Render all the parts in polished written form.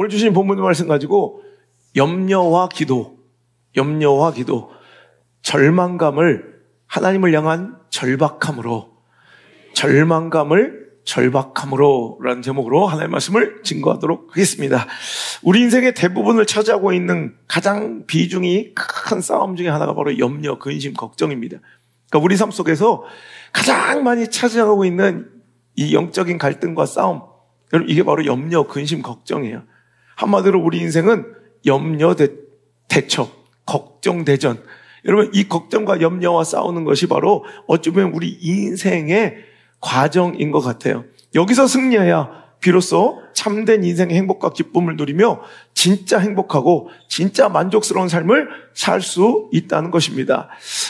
오늘 주신 본문 말씀 가지고 염려와 기도, 절망감을 하나님을 향한 절박함으로 라는 제목으로 하나님의 말씀을 증거하도록 하겠습니다. 우리 인생의 대부분을 차지하고 있는 가장 비중이 큰 싸움 중에 하나가 바로 염려, 근심, 걱정입니다. 그러니까 우리 삶 속에서 가장 많이 차지하고 있는 이 영적인 갈등과 싸움, 여러분 이게 바로 염려, 근심, 걱정이에요. 한마디로 우리 인생은 염려 대처, 걱정 대전. 여러분 이 걱정과 염려와 싸우는 것이 바로 어찌 보면 우리 인생의 과정인 것 같아요. 여기서 승리해야 비로소 참된 인생의 행복과 기쁨을 누리며 진짜 행복하고 진짜 만족스러운 삶을 살 수 있다는 것입니다.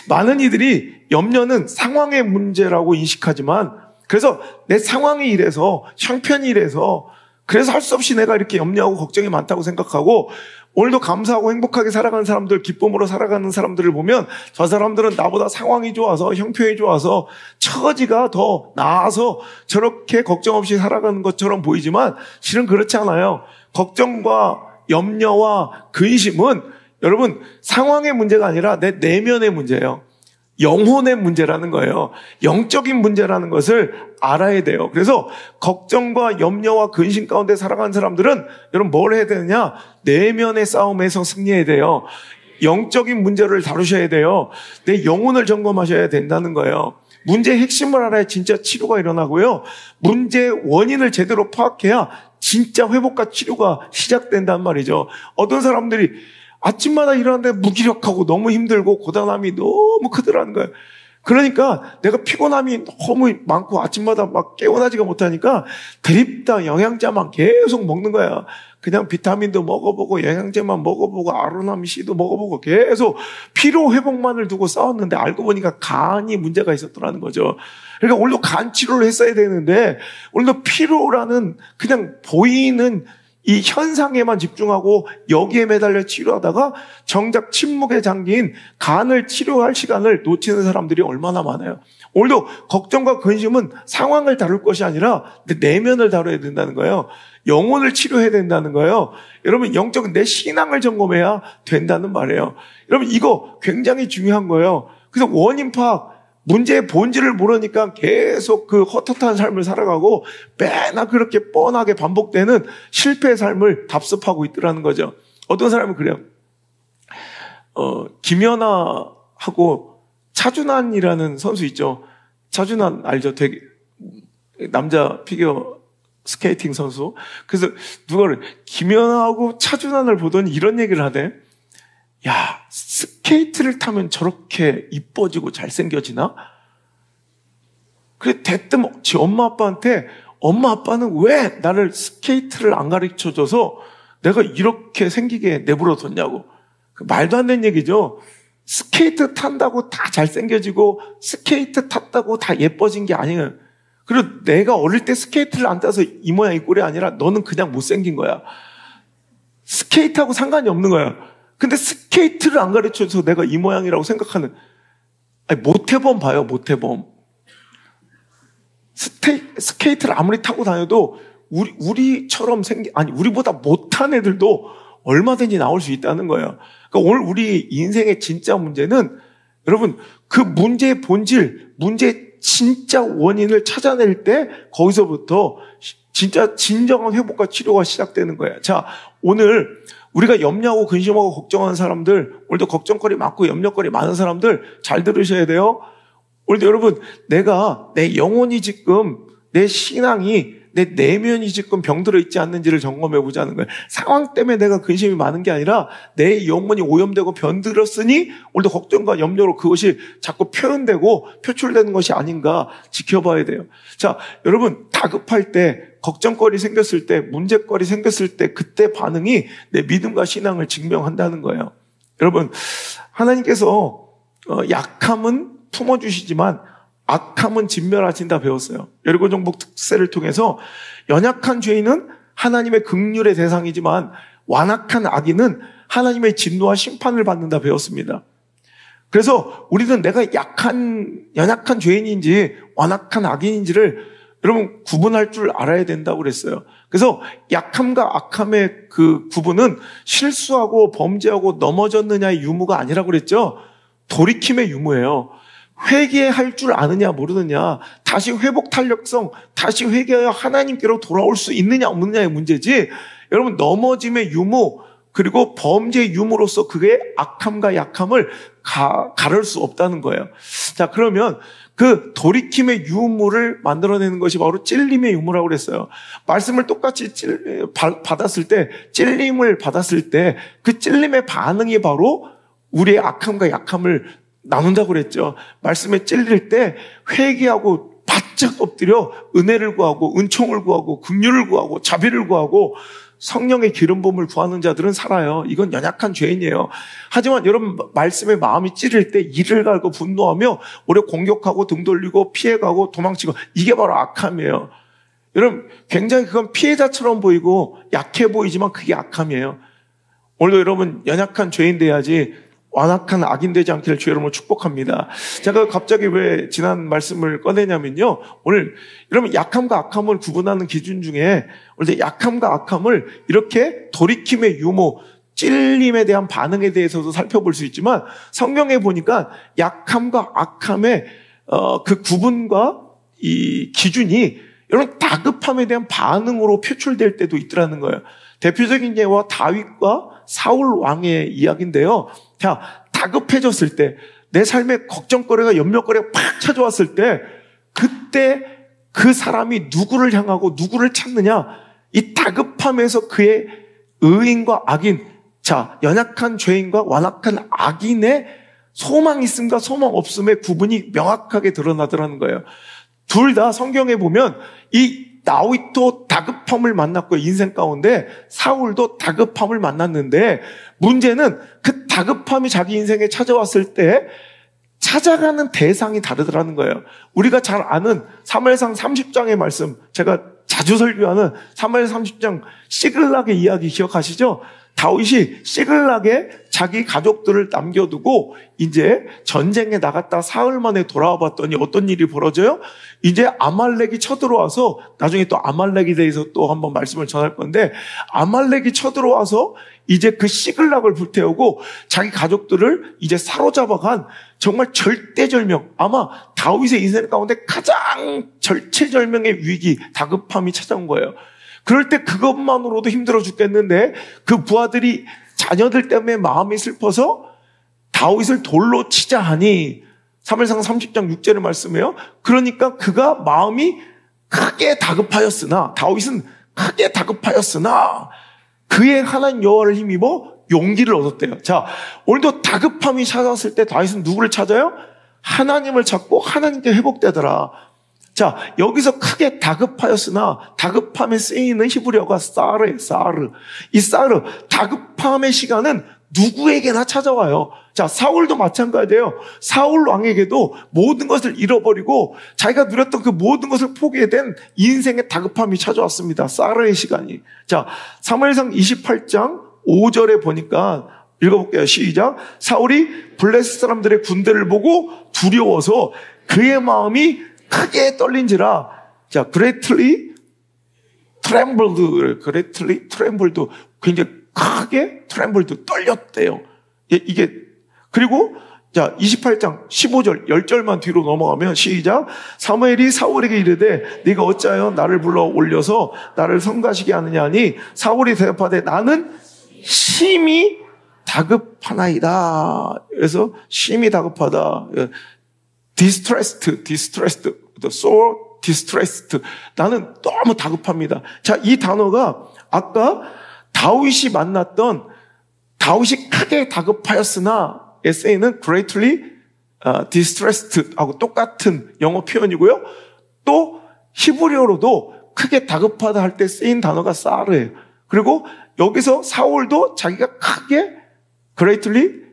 많은 이들이 염려는 상황의 문제라고 인식하지만, 그래서 내 상황이 이래서, 형편이 이래서, 그래서 할 수 없이 내가 이렇게 염려하고 걱정이 많다고 생각하고, 오늘도 감사하고 행복하게 살아가는 사람들, 기쁨으로 살아가는 사람들을 보면 저 사람들은 나보다 상황이 좋아서, 형편이 좋아서, 처지가 더 나아서 저렇게 걱정 없이 살아가는 것처럼 보이지만 실은 그렇지 않아요. 걱정과 염려와 근심은 여러분 상황의 문제가 아니라 내 내면의 문제예요. 영혼의 문제라는 거예요. 영적인 문제라는 것을 알아야 돼요. 그래서 걱정과 염려와 근심 가운데 살아가는 사람들은 여러분 뭘 해야 되느냐? 내면의 싸움에서 승리해야 돼요. 영적인 문제를 다루셔야 돼요. 내 영혼을 점검하셔야 된다는 거예요. 문제의 핵심을 알아야 진짜 치료가 일어나고요. 문제의 원인을 제대로 파악해야 진짜 회복과 치료가 시작된단 말이죠. 어떤 사람들이 아침마다 일어나는데 무기력하고 너무 힘들고 고단함이 너무 크더라는 거예요. 그러니까 내가 피곤함이 너무 많고 아침마다 막 깨어나지가 못하니까 드립다 영양제만 계속 먹는 거야. 그냥 비타민도 먹어보고 영양제만 먹어보고 아로나미C도 먹어보고 계속 피로 회복만을 두고 싸웠는데 알고 보니까 간이 문제가 있었더라는 거죠. 그러니까 오늘도 간 치료를 했어야 되는데 오늘도 피로라는 그냥 보이는 이 현상에만 집중하고 여기에 매달려 치료하다가 정작 침묵에 잠긴 간을 치료할 시간을 놓치는 사람들이 얼마나 많아요. 오늘도 걱정과 근심은 상황을 다룰 것이 아니라 내 내면을 다뤄야 된다는 거예요. 영혼을 치료해야 된다는 거예요. 여러분 영적인 내 신앙을 점검해야 된다는 말이에요. 여러분 이거 굉장히 중요한 거예요. 그래서 원인 파악, 문제의 본질을 모르니까 계속 그 헛헛한 삶을 살아가고 매나 그렇게 뻔하게 반복되는 실패의 삶을 답습하고 있더라는 거죠. 어떤 사람은 그래요. 김연아하고 차준환이라는 선수 있죠. 차준환 알죠? 되게 남자 피겨 스케이팅 선수. 그래서 누가 그래. 김연아하고 차준환을 보더니 이런 얘기를 하대. 야, 스케이트를 타면 저렇게 이뻐지고 잘생겨지나? 그래, 대뜸 지 엄마 아빠한테 엄마 아빠는 왜 나를 스케이트를 안 가르쳐줘서 내가 이렇게 생기게 내버려뒀냐고. 말도 안 되는 얘기죠. 스케이트 탄다고 다 잘생겨지고 스케이트 탔다고 다 예뻐진 게 아니에요. 그리고 내가 어릴 때 스케이트를 안 타서 이 모양 이 꼴이 아니라 너는 그냥 못생긴 거야. 스케이트하고 상관이 없는 거야. 근데 스케이트를 안 가르쳐줘서 내가 이 모양이라고 생각하는, 아니, 모태범 봐요, 모태범. 스케이트를 아무리 타고 다녀도 우리처럼 우리보다 못한 애들도 얼마든지 나올 수 있다는 거예요. 그러니까 오늘 우리 인생의 진짜 문제는 여러분 그 문제의 본질, 문제의 진짜 원인을 찾아낼 때 거기서부터 진짜 진정한 회복과 치료가 시작되는 거예요. 자, 오늘 우리가 염려하고 근심하고 걱정하는 사람들, 오늘도 걱정거리 많고 염려거리 많은 사람들 잘 들으셔야 돼요. 오늘도 여러분, 내 영혼이 지금, 내 신앙이, 내 내면이 지금 병들어 있지 않는지를 점검해 보자는 거예요. 상황 때문에 내가 근심이 많은 게 아니라 내 영혼이 오염되고 병들었으니 오늘도 걱정과 염려로 그것이 자꾸 표현되고 표출되는 것이 아닌가 지켜봐야 돼요. 자, 여러분, 다급할 때, 걱정거리 생겼을 때, 문제거리 생겼을 때 그때 반응이 내 믿음과 신앙을 증명한다는 거예요. 여러분, 하나님께서 약함은 품어주시지만 악함은 진멸하신다 배웠어요. 여리고 정복 특세를 통해서 연약한 죄인은 하나님의 긍휼의 대상이지만 완악한 악인은 하나님의 진노와 심판을 받는다 배웠습니다. 그래서 우리는 내가 연약한 죄인인지 완악한 악인인지를 여러분 구분할 줄 알아야 된다고 그랬어요. 그래서 약함과 악함의 그 구분은 실수하고 범죄하고 넘어졌느냐의 유무가 아니라고 그랬죠. 돌이킴의 유무예요. 회개할 줄 아느냐 모르느냐, 다시 회복 탄력성, 다시 회개하여 하나님께로 돌아올 수 있느냐 없느냐의 문제지, 여러분 넘어짐의 유무 그리고 범죄의 유무로서 그게 악함과 약함을 가를 수 없다는 거예요. 자, 그러면 그 돌이킴의 유무를 만들어내는 것이 바로 찔림의 유무라고 그랬어요. 말씀을 똑같이 받았을 때, 찔림을 받았을 때 그 찔림의 반응이 바로 우리의 악함과 약함을 나눈다고 그랬죠. 말씀에 찔릴 때 회개하고 바짝 엎드려 은혜를 구하고 은총을 구하고 긍휼을 구하고 자비를 구하고 성령의 기름 부음을 구하는 자들은 살아요. 이건 연약한 죄인이에요. 하지만 여러분 말씀에 마음이 찌를 때 이를 갈고 분노하며 오래 공격하고 등 돌리고 피해가고 도망치고, 이게 바로 악함이에요. 여러분 굉장히 그건 피해자처럼 보이고 약해 보이지만 그게 악함이에요. 오늘도 여러분 연약한 죄인 돼야지 완악한 악인 되지 않기를 주 여러분을 축복합니다. 제가 갑자기 왜 지난 말씀을 꺼내냐면요, 오늘 여러분 약함과 악함을 구분하는 기준 중에 오늘 약함과 악함을 이렇게 돌이킴의 유무, 찔림에 대한 반응에 대해서도 살펴볼 수 있지만, 성경에 보니까 약함과 악함의 그 구분과 이 기준이 여러분 다급함에 대한 반응으로 표출될 때도 있더라는 거예요. 대표적인 예와 다윗과 사울 왕의 이야기인데요. 자, 다급해졌을 때, 내 삶에 걱정거리가 염려거리가 팍 찾아왔을 때, 그때 그 사람이 누구를 향하고 누구를 찾느냐, 이 다급함에서 그의 의인과 악인, 자, 연약한 죄인과 완악한 악인의 소망 있음과 소망 없음의 구분이 명확하게 드러나더라는 거예요. 둘 다 성경에 보면 이 다윗도 다급함을 만났고 인생 가운데 사울도 다급함을 만났는데, 문제는 그 다급함이 자기 인생에 찾아왔을 때 찾아가는 대상이 다르더라는 거예요. 우리가 잘 아는 사무엘상 30장의 말씀, 제가 자주 설교하는 사무엘 30장 시글락의 이야기 기억하시죠? 다윗이 시글락에 자기 가족들을 남겨두고 이제 전쟁에 나갔다 사흘 만에 돌아와 봤더니 어떤 일이 벌어져요? 이제 아말렉이 쳐들어와서, 나중에 또 아말렉에 대해서 또 한번 말씀을 전할 건데, 아말렉이 쳐들어와서 이제 그 시글락을 불태우고 자기 가족들을 이제 사로잡아간 정말 절대절명, 아마 다윗의 인생 가운데 가장 절체절명의 위기, 다급함이 찾아온 거예요. 그럴 때 그것만으로도 힘들어 죽겠는데 그 부하들이 자녀들 때문에 마음이 슬퍼서 다윗을 돌로 치자 하니, 사무엘상 30장 6절의 말씀이에요. 그러니까 그가 마음이 크게 다급하였으나, 다윗은 크게 다급하였으나 그의 하나님 여호와를 힘입어 용기를 얻었대요. 자, 오늘도 다급함이 찾아왔을 때 다윗은 누구를 찾아요? 하나님을 찾고 하나님께 회복되더라. 자, 여기서 크게 다급하였으나, 다급함에 쓰이는 히브리어가 사르예요. 사르. 이 사르, 다급함의 시간은 누구에게나 찾아와요. 자, 사울도 마찬가지예요. 사울 왕에게도 모든 것을 잃어버리고 자기가 누렸던 그 모든 것을 포기해 된 인생의 다급함이 찾아왔습니다. 사르의 시간이. 자, 사무엘상 28장 5절에 보니까 읽어볼게요. 시작. 사울이 블레셋 사람들의 군대를 보고 두려워서 그의 마음이 크게 떨린지라. 자, greatly trembled, 굉장히 크게 trembled, 떨렸대요. 이게, 그리고, 자, 28장 15절, 10절만 뒤로 넘어가면 시작. 사무엘이 사울에게 이르되 네가 어찌하여 나를 불러 올려서 나를 성가시게 하느냐니, 사울이 대답하되 나는 심히 다급하나이다. 그래서 심히 다급하다. distressed, so distressed. 나는 너무 다급합니다. 자, 이 단어가 아까 다윗이 만났던 다윗이 크게 다급하였으나 에세이는 greatly distressed 하고 똑같은 영어 표현이고요. 또 히브리어로도 크게 다급하다 할 때 쓰인 단어가 사르예요. 그리고 여기서 사울도 자기가 크게 greatly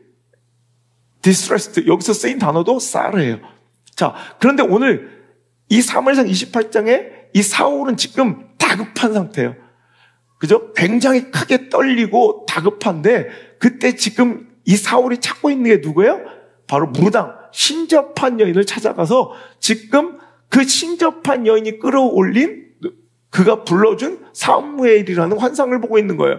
distressed, 여기서 쓰인 단어도 사르예요. 자, 그런데 오늘 이 사무엘상 28장에 이 사울은 지금 다급한 상태예요. 그죠? 굉장히 크게 떨리고 다급한데, 그때 지금 이 사울이 찾고 있는 게 누구예요? 바로 무당, 신접한 여인을 찾아가서 지금 그 신접한 여인이 끌어올린 그가 불러준 사무엘이라는 환상을 보고 있는 거예요.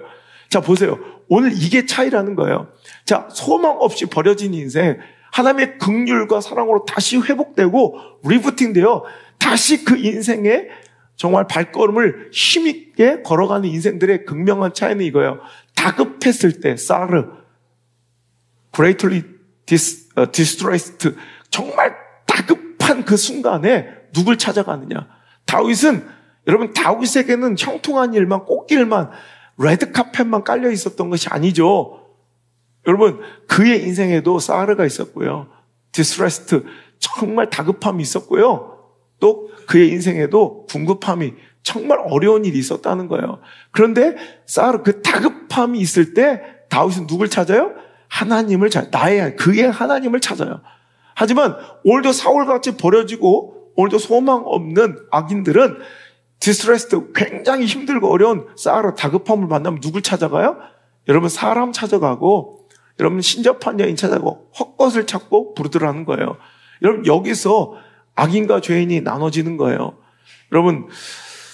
자, 보세요. 오늘 이게 차이라는 거예요. 자, 소망 없이 버려진 인생, 하나님의 긍휼과 사랑으로 다시 회복되고 리부팅되어 다시 그 인생에 정말 발걸음을 힘있게 걸어가는 인생들의 극명한 차이는 이거예요. 다급했을 때 사르, greatly distressed, 정말 다급한 그 순간에 누굴 찾아가느냐. 다윗은, 여러분, 다윗에게는 형통한 일만, 꽃길만, 레드카펫만 깔려 있었던 것이 아니죠. 여러분, 그의 인생에도 사르가 있었고요. distressed, 정말 다급함이 있었고요. 또 그의 인생에도 궁급함이, 정말 어려운 일이 있었다는 거예요. 그런데 사르, 그 다급함이 있을 때 다윗은 누굴 찾아요? 하나님을 찾아요. 그의 하나님을 찾아요. 하지만 오늘도 사울같이 버려지고 오늘도 소망 없는 악인들은 디스트레스드, 굉장히 힘들고 어려운 사르, 다급함을 만나면 누굴 찾아가요? 여러분, 사람 찾아가고, 여러분, 신접한 여인 찾아가고 헛것을 찾고 부르더라는 거예요. 여러분, 여기서 악인과 죄인이 나눠지는 거예요. 여러분,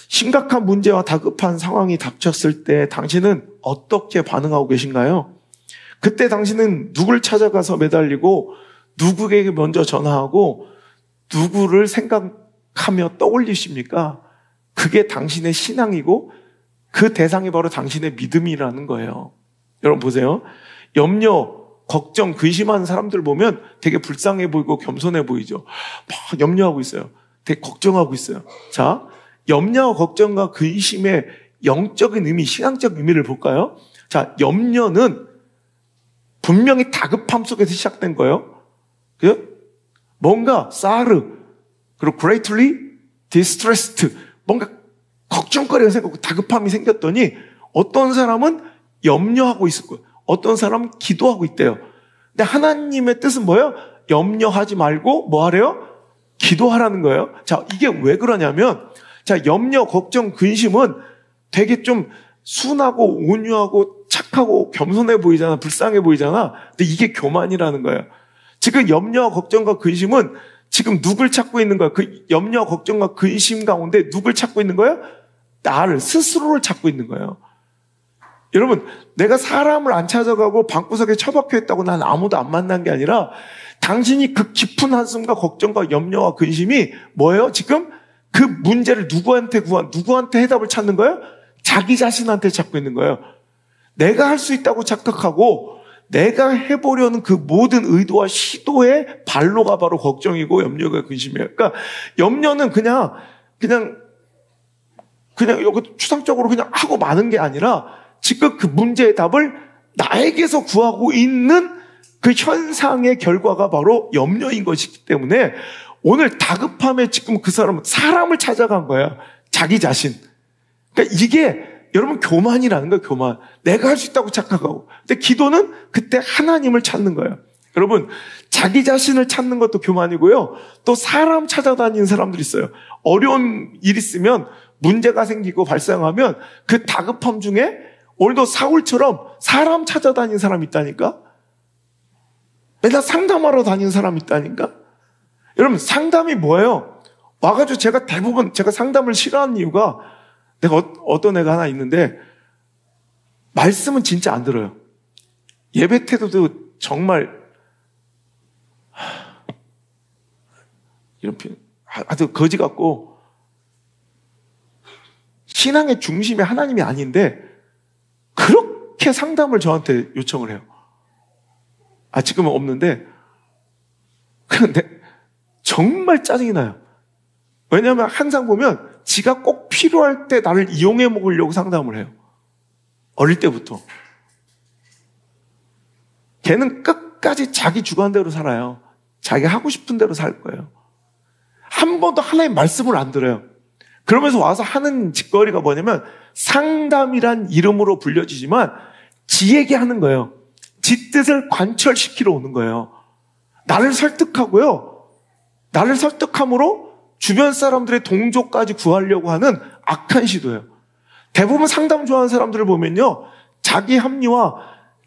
심각한 문제와 다급한 상황이 닥쳤을 때 당신은 어떻게 반응하고 계신가요? 그때 당신은 누굴 찾아가서 매달리고 누구에게 먼저 전화하고 누구를 생각하며 떠올리십니까? 그게 당신의 신앙이고 그 대상이 바로 당신의 믿음이라는 거예요. 여러분 보세요. 염려, 걱정, 근심하는 사람들 보면 되게 불쌍해 보이고 겸손해 보이죠. 막 염려하고 있어요. 되게 걱정하고 있어요. 자, 염려와 걱정과 근심의 영적인 의미, 신앙적 의미를 볼까요? 자, 염려는 분명히 다급함 속에서 시작된 거예요. 그죠? 뭔가 사르, 그리고 greatly distressed, 뭔가 걱정거리가 생겼고 다급함이 생겼더니 어떤 사람은 염려하고 있을 거예요. 어떤 사람은 기도하고 있대요. 근데 하나님의 뜻은 뭐예요? 염려하지 말고 뭐 하래요? 기도하라는 거예요. 자, 이게 왜 그러냐면, 자, 염려, 걱정, 근심은 되게 좀 순하고 온유하고 착하고 겸손해 보이잖아. 불쌍해 보이잖아. 근데 이게 교만이라는 거예요. 지금 염려와 걱정과 근심은 지금 누굴 찾고 있는 거예요? 그 염려와 걱정과 근심 가운데 누굴 찾고 있는 거예요? 나를, 스스로를 찾고 있는 거예요. 여러분, 내가 사람을 안 찾아가고 방구석에 처박혀 있다고 난 아무도 안 만난 게 아니라 당신이 그 깊은 한숨과 걱정과 염려와 근심이 뭐예요? 지금 그 문제를 누구한테 해답을 찾는 거예요? 자기 자신한테 찾고 있는 거예요. 내가 할 수 있다고 착각하고 내가 해보려는 그 모든 의도와 시도의 발로가 바로 걱정이고 염려가 근심이에요. 그러니까 염려는 그냥 여기 추상적으로 그냥 하고 마는 게 아니라 지금 그 문제의 답을 나에게서 구하고 있는 그 현상의 결과가 바로 염려인 것이기 때문에 오늘 다급함에 지금 그 사람을 찾아간 거야. 자기 자신. 그러니까 이게 여러분 교만이라는 거예요. 교만. 내가 할 수 있다고 착각하고. 근데 기도는 그때 하나님을 찾는 거예요. 여러분, 자기 자신을 찾는 것도 교만이고요. 또 사람 찾아다니는 사람들이 있어요. 어려운 일 있으면 문제가 생기고 발생하면 그 다급함 중에 오늘도 사울처럼 사람 찾아다니는 사람이 있다니까? 맨날 상담하러 다니는 사람이 있다니까? 여러분, 상담이 뭐예요? 와가지고 제가 상담을 싫어하는 이유가 어떤 애가 하나 있는데 말씀은 진짜 안 들어요. 예배 태도도 정말 이런 표현 아주 거지 같고 신앙의 중심이 하나님이 아닌데 그렇게 상담을 저한테 요청을 해요. 지금은 없는데 근데 정말 짜증이 나요. 왜냐하면 항상 보면 지가 꼭 필요할 때 나를 이용해 먹으려고 상담을 해요. 어릴 때부터. 걔는 끝까지 자기 주관대로 살아요. 자기가 하고 싶은 대로 살 거예요. 한 번도 하나님의 말씀을 안 들어요. 그러면서 와서 하는 짓거리가 뭐냐면 상담이란 이름으로 불려지지만 지에게 하는 거예요. 지 뜻을 관철시키러 오는 거예요. 나를 설득하고요. 나를 설득함으로 주변 사람들의 동조까지 구하려고 하는 악한 시도예요. 대부분 상담 좋아하는 사람들을 보면요. 자기 합리화,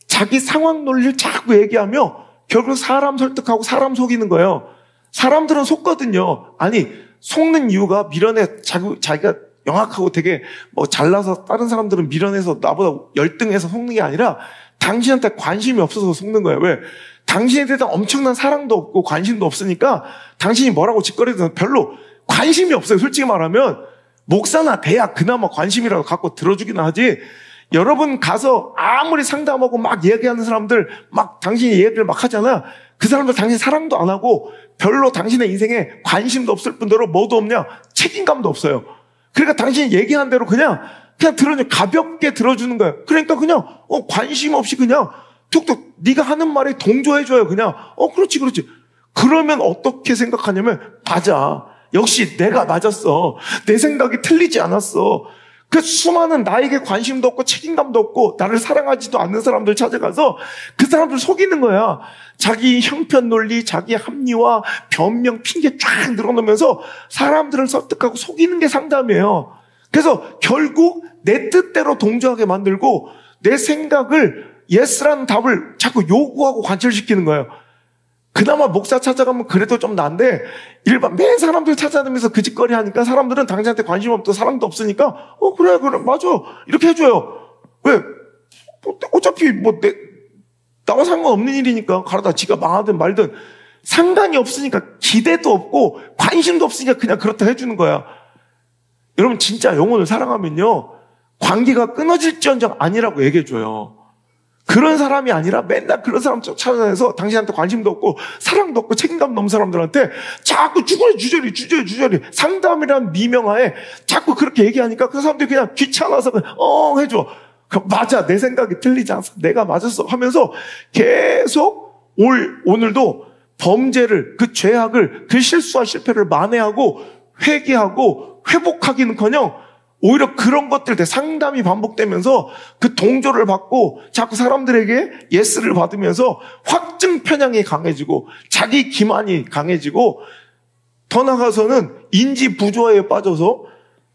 자기 상황 논리를 자꾸 얘기하며 결국 사람 설득하고 사람 속이는 거예요. 사람들은 속거든요. 아니, 속는 이유가 미련에 자기가 영악하고 되게 뭐 잘나서 다른 사람들은 밀어내서 나보다 열등해서 속는 게 아니라 당신한테 관심이 없어서 속는 거예요. 왜? 당신에 대한 엄청난 사랑도 없고 관심도 없으니까 당신이 뭐라고 짓거리든 별로 관심이 없어요. 솔직히 말하면 목사나 대학 그나마 관심이라도 갖고 들어주기는 하지. 여러분 가서 아무리 상담하고 막 얘기하는 사람들 막 당신이 얘기를 막 하잖아. 그 사람들 당신 사랑도 안 하고 별로 당신의 인생에 관심도 없을 뿐더러 뭐도 없냐? 책임감도 없어요. 그러니까 당신이 얘기한 대로 그냥 들어주는, 가볍게 들어주는 거예요. 그러니까 그냥 관심 없이 그냥 툭툭 네가 하는 말에 동조해줘요. 그냥 그렇지. 그러면 어떻게 생각하냐면 맞아. 역시 내가 맞았어. 내 생각이 틀리지 않았어. 그 수많은 나에게 관심도 없고 책임감도 없고 나를 사랑하지도 않는 사람들 찾아가서 그 사람들 속이는 거야. 자기 형편 논리, 자기 합리화, 변명, 핑계 쫙 늘어놓으면서 사람들을 설득하고 속이는 게 상담이에요. 그래서 결국 내 뜻대로 동조하게 만들고 내 생각을 예스라는 답을 자꾸 요구하고 관철시키는 거예요. 그나마 목사 찾아가면 그래도 좀 나은데 일반 매 사람들 찾아다니면서 그 짓거리 하니까 사람들은 당신한테 관심 없고 사랑도 없으니까 그래 맞아 이렇게 해줘요. 왜? 어차피 나와 상관없는 일이니까 가라다 지가 망하든 말든 상관이 없으니까 기대도 없고 관심도 없으니까 그냥 그렇다 해주는 거야. 여러분 진짜 영혼을 사랑하면요 관계가 끊어질지언정 아니라고 얘기해줘요. 그런 사람이 아니라 맨날 그런 사람 찾아다녀서 당신한테 관심도 없고 사랑도 없고 책임감도 없는 사람들한테 자꾸 주저리 상담이란 미명하에 자꾸 그렇게 얘기하니까 그 사람들이 그냥 귀찮아서 해줘. 맞아, 내 생각이 틀리지 않았어, 내가 맞았어 하면서 계속 오늘도 범죄를, 그 죄악을, 그 실수와 실패를 만회하고 회개하고 회복하기는커녕 오히려 그런 것들 때 상담이 반복되면서 그 동조를 받고 자꾸 사람들에게 예스를 받으면서 확증 편향이 강해지고 자기 기만이 강해지고 더 나아가서는 인지 부조화에 빠져서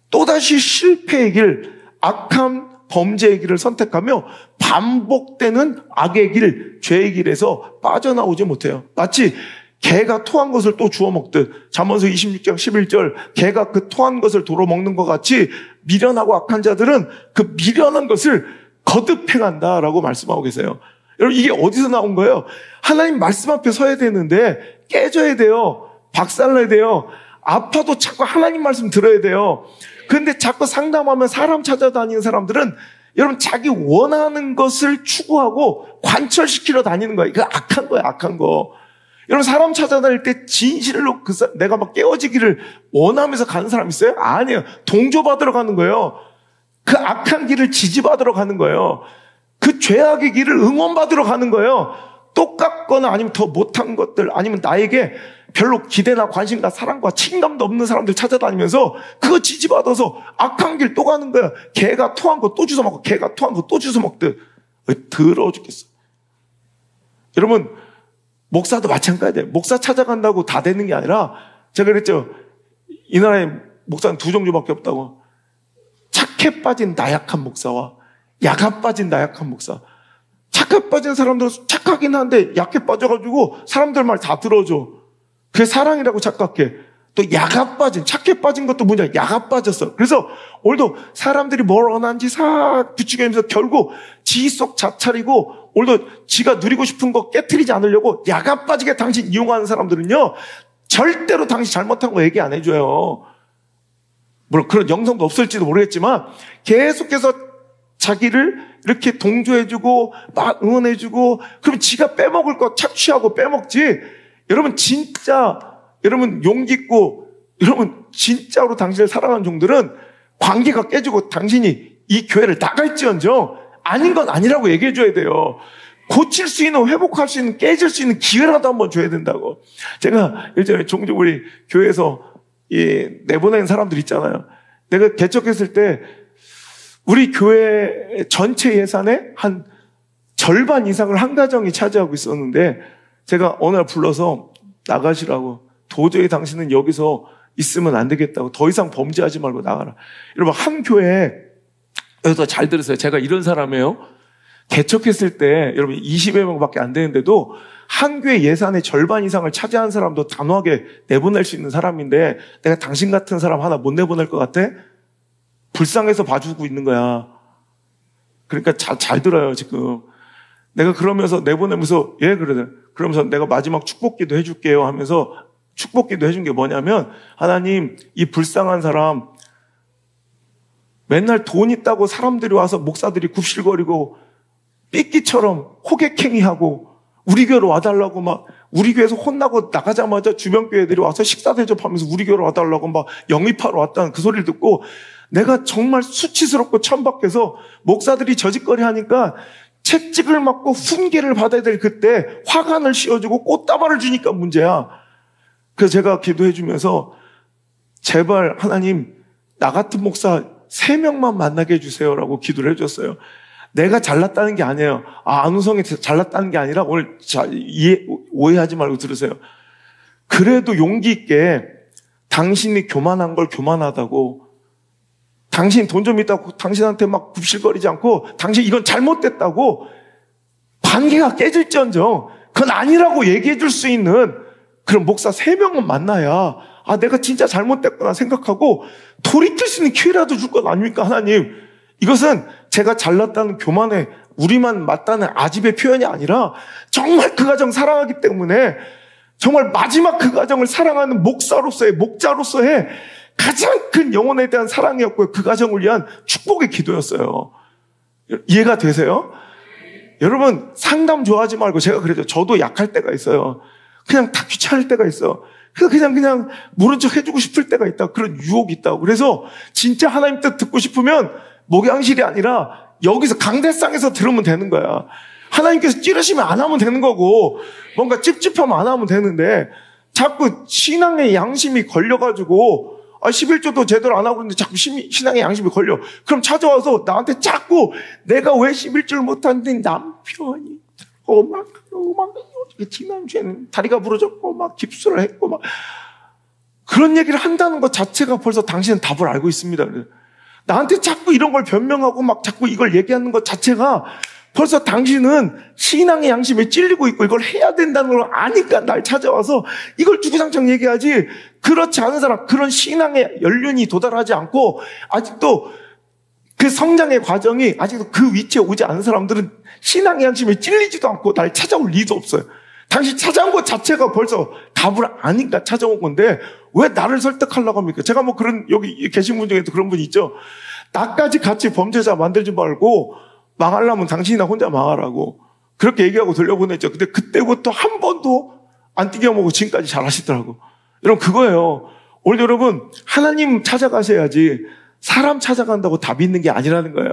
또다시 실패의 길, 악한 범죄의 길을 선택하며 반복되는 악의 길, 죄의 길에서 빠져나오지 못해요. 마치 개가 토한 것을 또 주워 먹듯 잠언서 26장 11절 개가 그 토한 것을 도로 먹는 것 같이 미련하고 악한 자들은 그 미련한 것을 거듭 행한다라고 말씀하고 계세요. 여러분 이게 어디서 나온 거예요? 하나님 말씀 앞에 서야 되는데 깨져야 돼요. 박살나야 돼요. 아파도 자꾸 하나님 말씀 들어야 돼요. 그런데 자꾸 상담하면 사람 찾아다니는 사람들은 여러분 자기 원하는 것을 추구하고 관철시키러 다니는 거예요. 이거 악한 거예요. 악한 거. 여러분 사람 찾아다닐 때 진실로 내가 막 깨어지기를 원하면서 가는 사람 있어요? 아니에요. 동조받으러 가는 거예요. 그 악한 길을 지지받으러 가는 거예요. 그 죄악의 길을 응원받으러 가는 거예요. 똑같거나 아니면 더 못한 것들 아니면 나에게 별로 기대나 관심과 사랑과 책임감도 없는 사람들 찾아다니면서 그거 지지받아서 악한 길 또 가는 거야. 개가 토한 거 또 주워 먹고 개가 토한 거 또 주워 먹듯. 더러워 죽겠어. 여러분 목사도 마찬가지예요. 목사 찾아간다고 다 되는 게 아니라 제가 그랬죠. 이 나라에 목사는 두 종류밖에 없다고. 착해 빠진 나약한 목사와 약해 빠진 나약한 목사. 착해 빠진 사람들은 착하긴 한데 약해 빠져가지고 사람들 말 다 들어줘. 그게 사랑이라고 착각해. 또 약해 빠진, 착해 빠진 것도 뭐냐, 약해 빠졌어. 그래서 오늘도 사람들이 뭘 원하는지 싹 부추기면서 결국 지 속 자찰이고 오늘도 지가 누리고 싶은 거 깨트리지 않으려고 약해 빠지게 당신 이용하는 사람들은요 절대로 당신 잘못한 거 얘기 안 해줘요. 물론 그런 영성도 없을지도 모르겠지만 계속해서 자기를 이렇게 동조해주고 막 응원해주고 그러면 지가 빼먹을 거 착취하고 빼먹지. 여러분 진짜 여러분 용기 있고 여러분 진짜로 당신을 사랑하는 종들은 관계가 깨지고 당신이 이 교회를 나갈지언정 아닌 건 아니라고 얘기해줘야 돼요. 고칠 수 있는, 회복할 수 있는, 깨질 수 있는 기회라도 한번 줘야 된다고. 제가 예전에 종종 우리 교회에서 내보낸 사람들 있잖아요. 내가 개척했을 때 우리 교회 전체 예산의 한 절반 이상을 한 가정이 차지하고 있었는데 제가 어느 날 불러서 나가시라고. 도저히 당신은 여기서 있으면 안 되겠다고. 더 이상 범죄하지 말고 나가라. 여러분 한 교회 여기서 잘 들으세요. 제가 이런 사람이에요. 개척했을 때 여러분 20여 명밖에 안 되는데도 한 교회 예산의 절반 이상을 차지한 사람도 단호하게 내보낼 수 있는 사람인데 내가 당신 같은 사람 하나 못 내보낼 것 같아? 불쌍해서 봐주고 있는 거야. 그러니까 잘 들어요, 지금. 내가 그러면서 내보내면서, 그러면서 내가 마지막 축복기도 해줄게요 하면서 축복기도 해준 게 뭐냐면, 하나님, 이 불쌍한 사람, 맨날 돈 있다고 사람들이 와서 목사들이 굽실거리고 삐끼처럼 호객행위하고 우리 교회로 와달라고 막 우리 교회에서 혼나고 나가자마자 주변 교회들이 와서 식사 대접하면서 우리 교회로 와달라고 막 영입하러 왔다는 그 소리를 듣고 내가 정말 수치스럽고 천박해서 목사들이 저짓거리 하니까 채찍을 맞고 훈계를 받아야 될 그때 화관을 씌워주고 꽃다발을 주니까 문제야. 그래서 제가 기도해주면서 제발 하나님 나 같은 목사 3명만 만나게 해주세요라고 기도를 해줬어요. 내가 잘났다는 게 아니에요. 안우성이 잘났다는 게 아니라 오늘 오해하지 말고 들으세요. 그래도 용기 있게 당신이 교만한 걸 교만하다고, 당신 돈 좀 있다고 당신한테 막 굽실거리지 않고 당신 이건 잘못됐다고 관계가 깨질지언정 그건 아니라고 얘기해 줄 수 있는 그런 목사 3명은 만나야 내가 진짜 잘못됐구나 생각하고 돌이킬 수 있는 기회라도 줄 것 아닙니까, 하나님? 이것은 제가 잘났다는 교만에 우리만 맞다는 아집의 표현이 아니라 정말 그 가정 사랑하기 때문에 정말 마지막 그 가정을 사랑하는 목자로서의 가장 큰 영혼에 대한 사랑이었고요. 그 가정을 위한 축복의 기도였어요. 이해가 되세요? 여러분, 상담 좋아하지 말고 제가 그래도 저도 약할 때가 있어요. 그냥 다 귀찮을 때가 있어. 그냥 모른 척 해주고 싶을 때가 있다. 그런 유혹이 있다고. 그래서 진짜 하나님 뜻 듣고 싶으면 목양실이 아니라 여기서 강대상에서 들으면 되는 거야. 하나님께서 찌르시면 안 하면 되는 거고 뭔가 찝찝하면 안 하면 되는데 자꾸 신앙의 양심이 걸려가지고 11조도 제대로 안 하고 있는데 자꾸 신앙의 양심이 걸려. 그럼 찾아와서 나한테 자꾸 내가 왜 11조를 못하는데 남편이 막 지난주에는 다리가 부러졌고 막 깁스를 했고 막 그런 얘기를 한다는 것 자체가 벌써 당신은 답을 알고 있습니다. 나한테 자꾸 이런 걸 변명하고 막 자꾸 이걸 얘기하는 것 자체가 벌써 당신은 신앙의 양심에 찔리고 있고 이걸 해야 된다는 걸 아니까 날 찾아와서 이걸 주구장창 얘기하지. 그렇지 않은 사람, 그런 신앙의 연륜이 도달하지 않고 아직도 그 성장의 과정이 아직도 그 위치에 오지 않은 사람들은 신앙의 양심에 찔리지도 않고 날 찾아올 리도 없어요. 당신 찾아온 것 자체가 벌써 답을 아니까 찾아온 건데 왜 나를 설득하려고 합니까? 제가 뭐 여기 계신 분 중에도 그런 분이 있죠. 나까지 같이 범죄자 만들지 말고 망하려면 당신이나 혼자 망하라고 그렇게 얘기하고 돌려보냈죠. 근데 그때부터 한 번도 안 띄겨먹고 지금까지 잘 하시더라고. 여러분, 그거예요. 오늘 여러분, 하나님 찾아가셔야지 사람 찾아간다고 답이 있는 게 아니라는 거예요.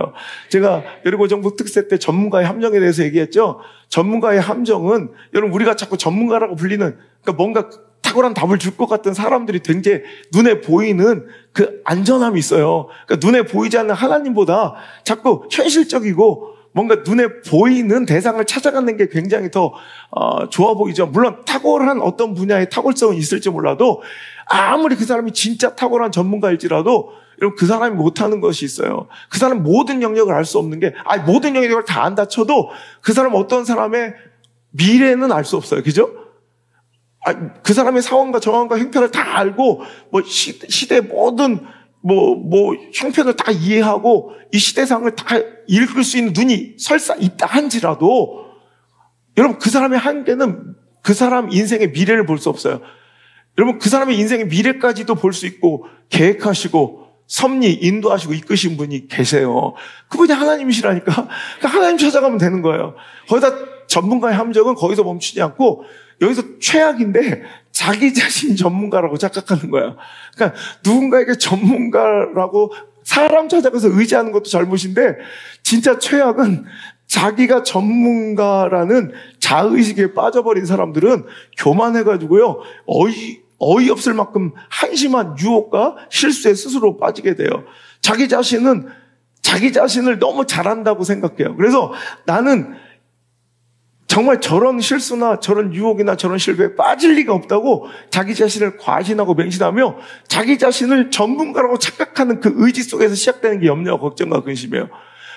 제가 여리고정복 특세 때 전문가의 함정에 대해서 얘기했죠. 전문가의 함정은 여러분, 우리가 자꾸 전문가라고 불리는, 그러니까 뭔가 탁월한 답을 줄 것 같은 사람들이 굉장히 눈에 보이는 그 안전함이 있어요. 그러니까 눈에 보이지 않는 하나님보다 자꾸 현실적이고 뭔가 눈에 보이는 대상을 찾아가는 게 굉장히 더 좋아 보이죠. 물론 탁월한 어떤 분야의 탁월성은 있을지 몰라도 아무리 그 사람이 진짜 탁월한 전문가일지라도 여러분, 그 사람이 못하는 것이 있어요. 그 사람 모든 영역을 알 수 없는 게, 모든 영역을 다 안다 쳐도 그 사람 어떤 사람의 미래는 알 수 없어요. 그죠? 그 사람의 상황과 정황과 형편을 다 알고, 시대 모든, 형편을 다 이해하고, 이 시대상을 다 읽을 수 있는 눈이 설사 있다 한지라도, 여러분, 그 사람의 한계는 그 사람 인생의 미래를 볼 수 없어요. 여러분, 그 사람의 인생의 미래까지도 볼 수 있고, 계획하시고, 섭리, 인도하시고 이끄신 분이 계세요. 그분이 하나님이시라니까. 그러니까 하나님 찾아가면 되는 거예요. 거기다 전문가의 함정은 거기서 멈추지 않고 여기서 최악인데 자기 자신 전문가라고 착각하는 거야. 그러니까 누군가에게 전문가라고 사람 찾아가서 의지하는 것도 잘못인데 진짜 최악은 자기가 전문가라는 자의식에 빠져버린 사람들은 교만해가지고요. 어이없을 만큼 한심한 유혹과 실수에 스스로 빠지게 돼요. 자기 자신을 너무 잘한다고 생각해요. 그래서 나는 정말 저런 실수나 저런 유혹이나 저런 실패에 빠질 리가 없다고 자기 자신을 과신하고 맹신하며 자기 자신을 전문가라고 착각하는 그 의지 속에서 시작되는 게 염려와 걱정과 근심이에요.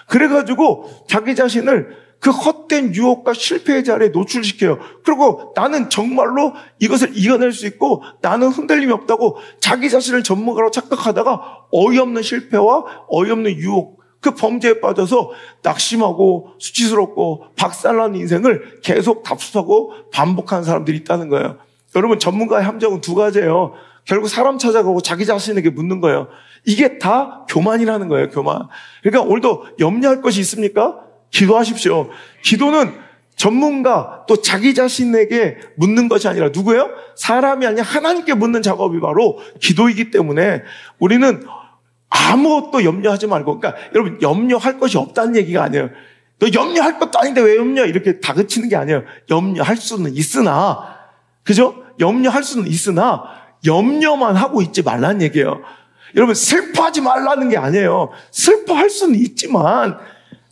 그래가지고 자기 자신을 그 헛된 유혹과 실패의 자리에 노출시켜요. 그리고 나는 정말로 이것을 이겨낼 수 있고 나는 흔들림이 없다고 자기 자신을 전문가로 착각하다가 어이없는 실패와 어이없는 유혹, 그 범죄에 빠져서 낙심하고 수치스럽고 박살난 인생을 계속 답습하고 반복하는 사람들이 있다는 거예요. 여러분, 전문가의 함정은 두 가지예요. 결국 사람 찾아가고 자기 자신에게 묻는 거예요. 이게 다 교만이라는 거예요, 교만. 그러니까 오늘도 염려할 것이 있습니까? 기도하십시오. 기도는 전문가 또 자기 자신에게 묻는 것이 아니라 누구예요? 사람이 아니라 하나님께 묻는 작업이 바로 기도이기 때문에 우리는 아무것도 염려하지 말고, 그러니까 여러분, 염려할 것이 없다는 얘기가 아니에요. 너 염려할 것도 아닌데 왜 염려? 이렇게 다그치는 게 아니에요. 염려할 수는 있으나, 그죠? 염려할 수는 있으나 염려만 하고 있지 말라는 얘기예요. 여러분, 슬퍼하지 말라는 게 아니에요. 슬퍼할 수는 있지만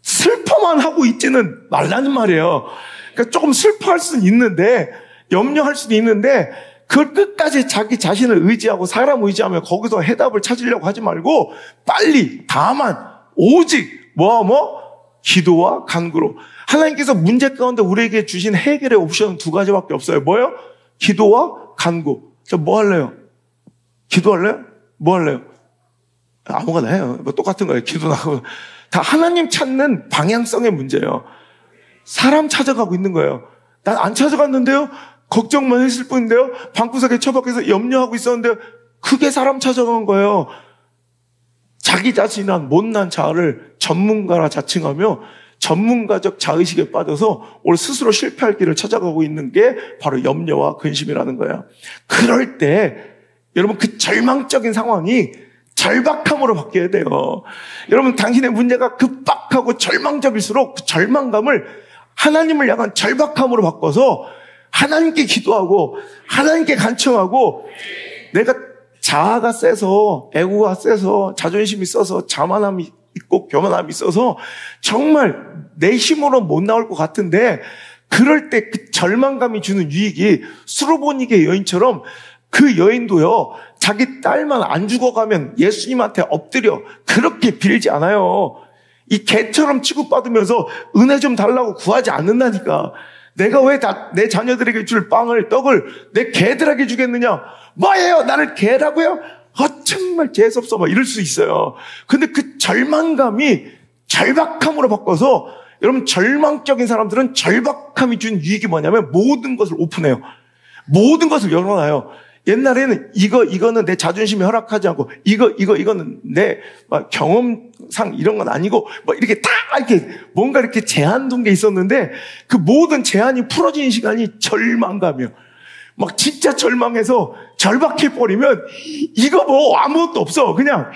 슬퍼만 하고 있지는 말라는 말이에요. 그러니까 조금 슬퍼할 수는 있는데, 염려할 수는 있는데, 그걸 끝까지 자기 자신을 의지하고 사람 의지하며 거기서 해답을 찾으려고 하지 말고 빨리, 다만, 오직 기도와 간구로. 하나님께서 문제 가운데 우리에게 주신 해결의 옵션은 두 가지밖에 없어요. 뭐예요? 기도와 간구. 저 뭐 할래요? 기도할래요? 뭐 할래요? 아무거나 해요. 뭐 똑같은 거예요. 기도나. 다 하나님 찾는 방향성의 문제예요. 사람 찾아가고 있는 거예요. 난 안 찾아갔는데요? 걱정만 했을 뿐인데요? 방구석에 처박혀서 염려하고 있었는데요? 그게 사람 찾아간 거예요. 자기 자신한 못난 자아를 전문가라 자칭하며 전문가적 자의식에 빠져서 오늘 스스로 실패할 길을 찾아가고 있는 게 바로 염려와 근심이라는 거예요. 그럴 때 여러분, 그 절망적인 상황이 절박함으로 바뀌어야 돼요. 여러분, 당신의 문제가 급박하고 절망적일수록 그 절망감을 하나님을 향한 절박함으로 바꿔서 하나님께 기도하고 하나님께 간청하고, 내가 자아가 세서 에고가 세서 자존심이 있어서 자만함이 있고 교만함이 있어서 정말 내 힘으로 못 나올 것 같은데, 그럴 때 그 절망감이 주는 유익이 수로보니게 여인처럼, 그 여인도요, 자기 딸만 안 죽어가면 예수님한테 엎드려 그렇게 빌지 않아요. 이 개처럼 취급받으면서 은혜 좀 달라고 구하지 않는다니까. 내가 왜 내 자녀들에게 줄 빵을, 떡을 내 개들에게 주겠느냐? 뭐예요? 나를 개라고요? 정말 재수없어. 막 이럴 수 있어요. 근데 그 절망감이 절박함으로 바꿔서, 여러분, 절망적인 사람들은 절박함이 준 유익이 뭐냐면 모든 것을 오픈해요. 모든 것을 열어놔요. 옛날에는 이거는 내 자존심이 허락하지 않고, 이거는 내 경험상 이런 건 아니고, 이렇게 다 이렇게 뭔가 이렇게 제한 둔 게 있었는데, 그 모든 제한이 풀어지는 시간이 절망감이에요. 진짜 절망해서 절박해버리면, 이거 아무것도 없어. 그냥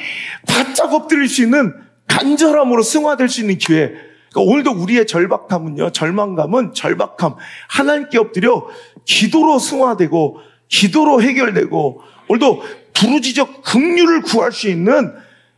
바짝 엎드릴 수 있는, 간절함으로 승화될 수 있는 기회. 그러니까 오늘도 우리의 절박함은요, 절망감은 절박함, 하나님께 엎드려 기도로 승화되고, 기도로 해결되고, 오늘도 부르짖어 긍휼을 구할 수 있는,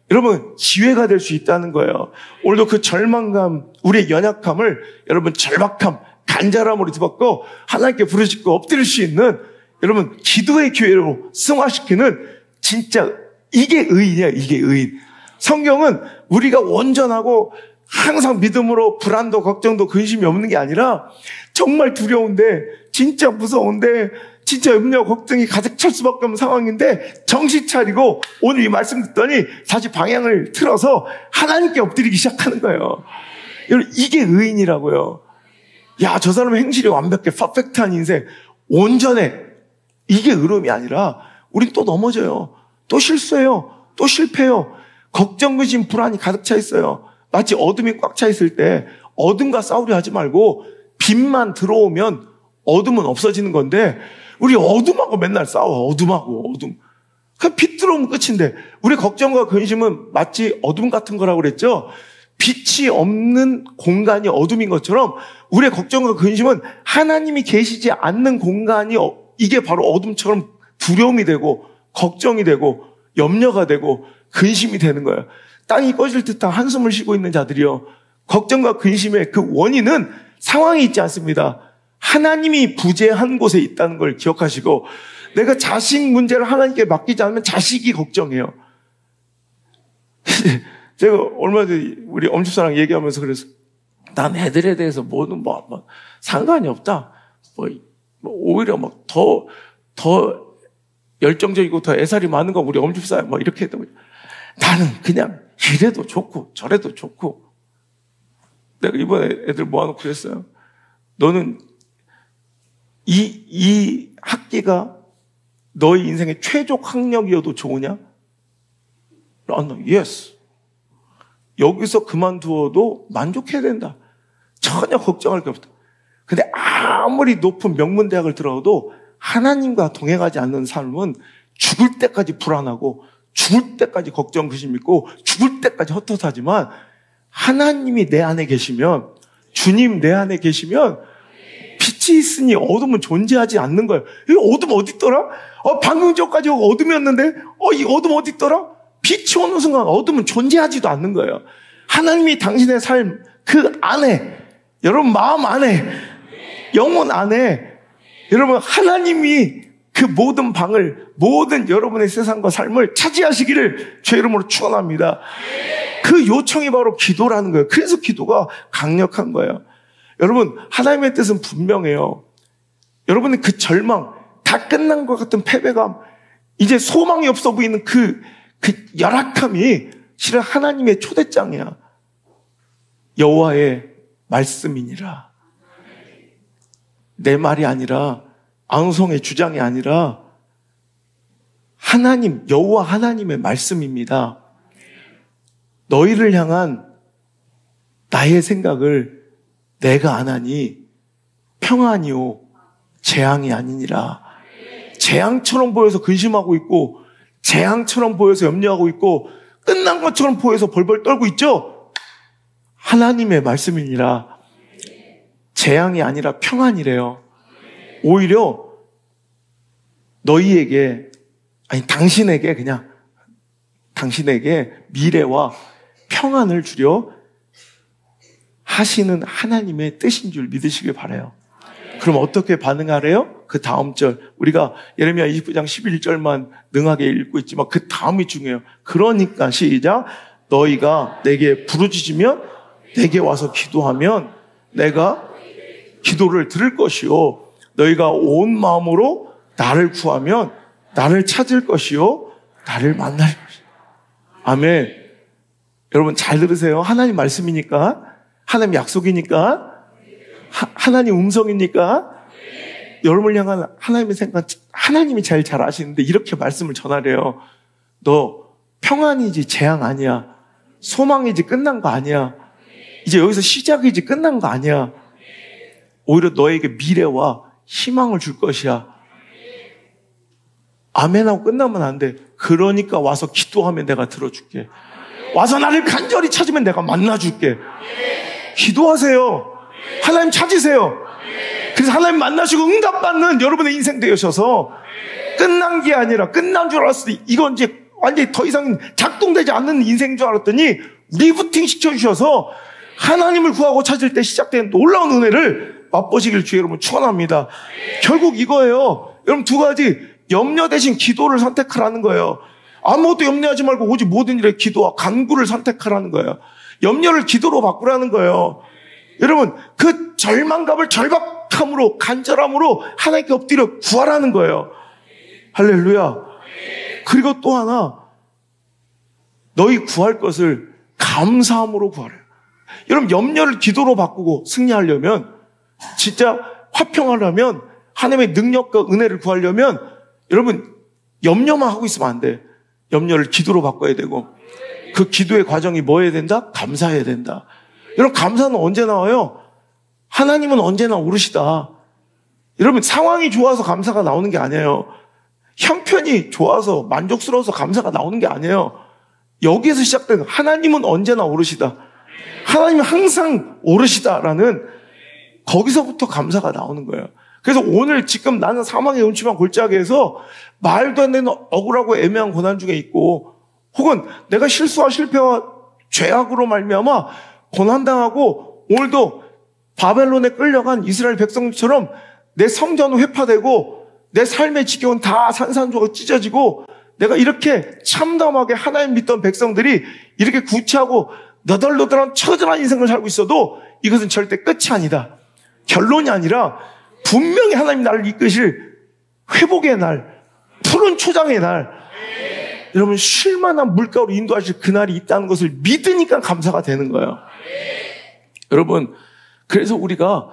여러분, 기회가 될 수 있다는 거예요. 오늘도 그 절망감, 우리의 연약함을 여러분 절박함, 간절함으로 뒤바꿔 하나님께 부르짖고 엎드릴 수 있는, 여러분, 기도의 기회로 승화시키는, 진짜 이게 의인이야. 이게 의인. 성경은 우리가 온전하고 항상 믿음으로 불안도 걱정도 근심이 없는 게 아니라, 정말 두려운데, 진짜 무서운데, 진짜 염려 걱정이 가득 찰 수밖에 없는 상황인데 정신 차리고 오늘 이 말씀 듣더니 다시 방향을 틀어서 하나님께 엎드리기 시작하는 거예요. 여러분, 이게 의인이라고요. 야, 저 사람의 행실이 완벽해, 퍼펙트한 인생, 온전해. 이게 의로움이 아니라 우린 또 넘어져요. 또 실수해요. 또 실패해요. 걱정, 근심, 불안이 가득 차 있어요. 마치 어둠이 꽉 차 있을 때 어둠과 싸우려 하지 말고 빛만 들어오면 어둠은 없어지는 건데, 우리 어둠하고 맨날 싸워. 어둠하고 어둠. 그냥 빛 들어오면 끝인데, 우리 걱정과 근심은 마치 어둠 같은 거라고 그랬죠. 빛이 없는 공간이 어둠인 것처럼 우리의 걱정과 근심은 하나님이 계시지 않는 공간이, 이게 바로 어둠처럼 두려움이 되고 걱정이 되고 염려가 되고 근심이 되는 거예요. 땅이 꺼질 듯한 한숨을 쉬고 있는 자들이요, 걱정과 근심의 그 원인은 상황이 있지 않습니다. 하나님이 부재한 곳에 있다는 걸 기억하시고, 내가 자식 문제를 하나님께 맡기지 않으면 자식이 걱정해요. 제가 얼마 전에 우리 엄집사랑 얘기하면서 그래서 난 애들에 대해서 뭐는 상관이 없다. 오히려 더 열정적이고 더 애살이 많은 건 우리 엄집사야. 이렇게 했다고. 나는 그냥 이래도 좋고 저래도 좋고. 내가 이번에 애들 모아놓고 그랬어요. 너는 이 학기가 너의 인생의 최적 학력이어도 좋으냐? 나는 yes. 여기서 그만두어도 만족해야 된다. 전혀 걱정할 게 없다. 근데 아무리 높은 명문대학을 들어도 하나님과 동행하지 않는 삶은 죽을 때까지 불안하고 죽을 때까지 걱정, 의심 있고 죽을 때까지 헛헛하지만 하나님이 내 안에 계시면, 주님 내 안에 계시면 빛이 있으니 어둠은 존재하지 않는 거예요. 이 어둠 어디 있더라? 방금 전까지 어둠이었는데 이 어둠 어디 있더라? 빛이 오는 순간 어둠은 존재하지도 않는 거예요. 하나님이 당신의 삶 그 안에, 여러분 마음 안에, 영혼 안에, 여러분 하나님이 그 모든 방을, 모든 여러분의 세상과 삶을 차지하시기를 주의 이름으로 축원합니다. 그 요청이 바로 기도라는 거예요. 그래서 기도가 강력한 거예요. 여러분 하나님의 뜻은 분명해요. 여러분의 그 절망, 다 끝난 것 같은 패배감, 이제 소망이 없어 보이는 그 열악함이 실은 하나님의 초대장이야. 여호와의 말씀이니라. 내 말이 아니라, 앙송의 주장이 아니라 하나님, 여호와 하나님의 말씀입니다. 너희를 향한 나의 생각을 내가 안 하니 평안이요 재앙이 아니니라. 재앙처럼 보여서 근심하고 있고, 재앙처럼 보여서 염려하고 있고, 끝난 것처럼 보여서 벌벌 떨고 있죠? 하나님의 말씀이니라. 재앙이 아니라 평안이래요. 오히려 너희에게, 당신에게 미래와 평안을 주려 하시는 하나님의 뜻인 줄 믿으시길 바라요. 그럼 어떻게 반응하래요? 그 다음 절, 우리가 예레미야 29장 11절만 능하게 읽고 있지만 그 다음이 중요해요. 그러니까 시작. 너희가 내게 부르짖으면, 내게 와서 기도하면 내가 기도를 들을 것이요, 너희가 온 마음으로 나를 구하면 나를 찾을 것이요, 나를 만날 것이요. 아멘. 여러분 잘 들으세요. 하나님 말씀이니까, 하나님 약속이니까, 하나님 음성이니까, 여러분을 향한 하나님의 생각, 하나님이 제일 잘 아시는데 이렇게 말씀을 전하래요. 너 평안이지 재앙 아니야. 소망이지 끝난 거 아니야. 이제 여기서 시작이지 끝난 거 아니야. 오히려 너에게 미래와 희망을 줄 것이야. 아멘하고 끝나면 안 돼. 그러니까 와서 기도하면 내가 들어줄게. 와서 나를 간절히 찾으면 내가 만나줄게. 기도하세요. 하나님 찾으세요. 그래서 하나님 만나시고 응답받는 여러분의 인생 되셔서, 끝난 게 아니라 끝난 줄 알았을 때 이건 이제 완전히 더 이상 작동되지 않는 인생인 줄 알았더니 리부팅 시켜주셔서 하나님을 구하고 찾을 때 시작된 놀라운 은혜를 맛보시길 주의 여러분 축원합니다. 결국 이거예요. 여러분 두 가지, 염려 대신 기도를 선택하라는 거예요. 아무것도 염려하지 말고 오직 모든 일에 기도와 간구를 선택하라는 거예요. 염려를 기도로 바꾸라는 거예요. 여러분 그 절망감을 절박함으로, 간절함으로 하나님께 엎드려 구하라는 거예요. 할렐루야. 그리고 또 하나, 너희 구할 것을 감사함으로 구하래요. 여러분 염려를 기도로 바꾸고 승리하려면, 진짜 화평하려면, 하나님의 능력과 은혜를 구하려면 여러분 염려만 하고 있으면 안 돼. 염려를 기도로 바꿔야 되고, 그 기도의 과정이 뭐 해야 된다? 감사해야 된다. 여러분 감사는 언제 나와요? 하나님은 언제나 오르시다. 여러분 상황이 좋아서 감사가 나오는 게 아니에요. 형편이 좋아서 만족스러워서 감사가 나오는 게 아니에요. 여기에서 시작된 하나님은 언제나 오르시다. 하나님은 항상 오르시다라는, 거기서부터 감사가 나오는 거예요. 그래서 오늘 지금 나는 사망의 음침한 골짜기에서 말도 안 되는 억울하고 애매한 고난 중에 있고, 혹은 내가 실수와 실패와 죄악으로 말미암아 고난당하고, 오늘도 바벨론에 끌려간 이스라엘 백성처럼 내 성전은 회파되고 내 삶의 지경은 다 산산조각 찢어지고 내가 이렇게 참담하게 하나님 믿던 백성들이 이렇게 구차하고 너덜너덜한 처절한 인생을 살고 있어도 이것은 절대 끝이 아니다. 결론이 아니라 분명히 하나님 나를 이끄실 회복의 날, 푸른 초장의 날, 여러분 쉴만한 물가로 인도하실 그날이 있다는 것을 믿으니까 감사가 되는 거예요. 여러분, 그래서 우리가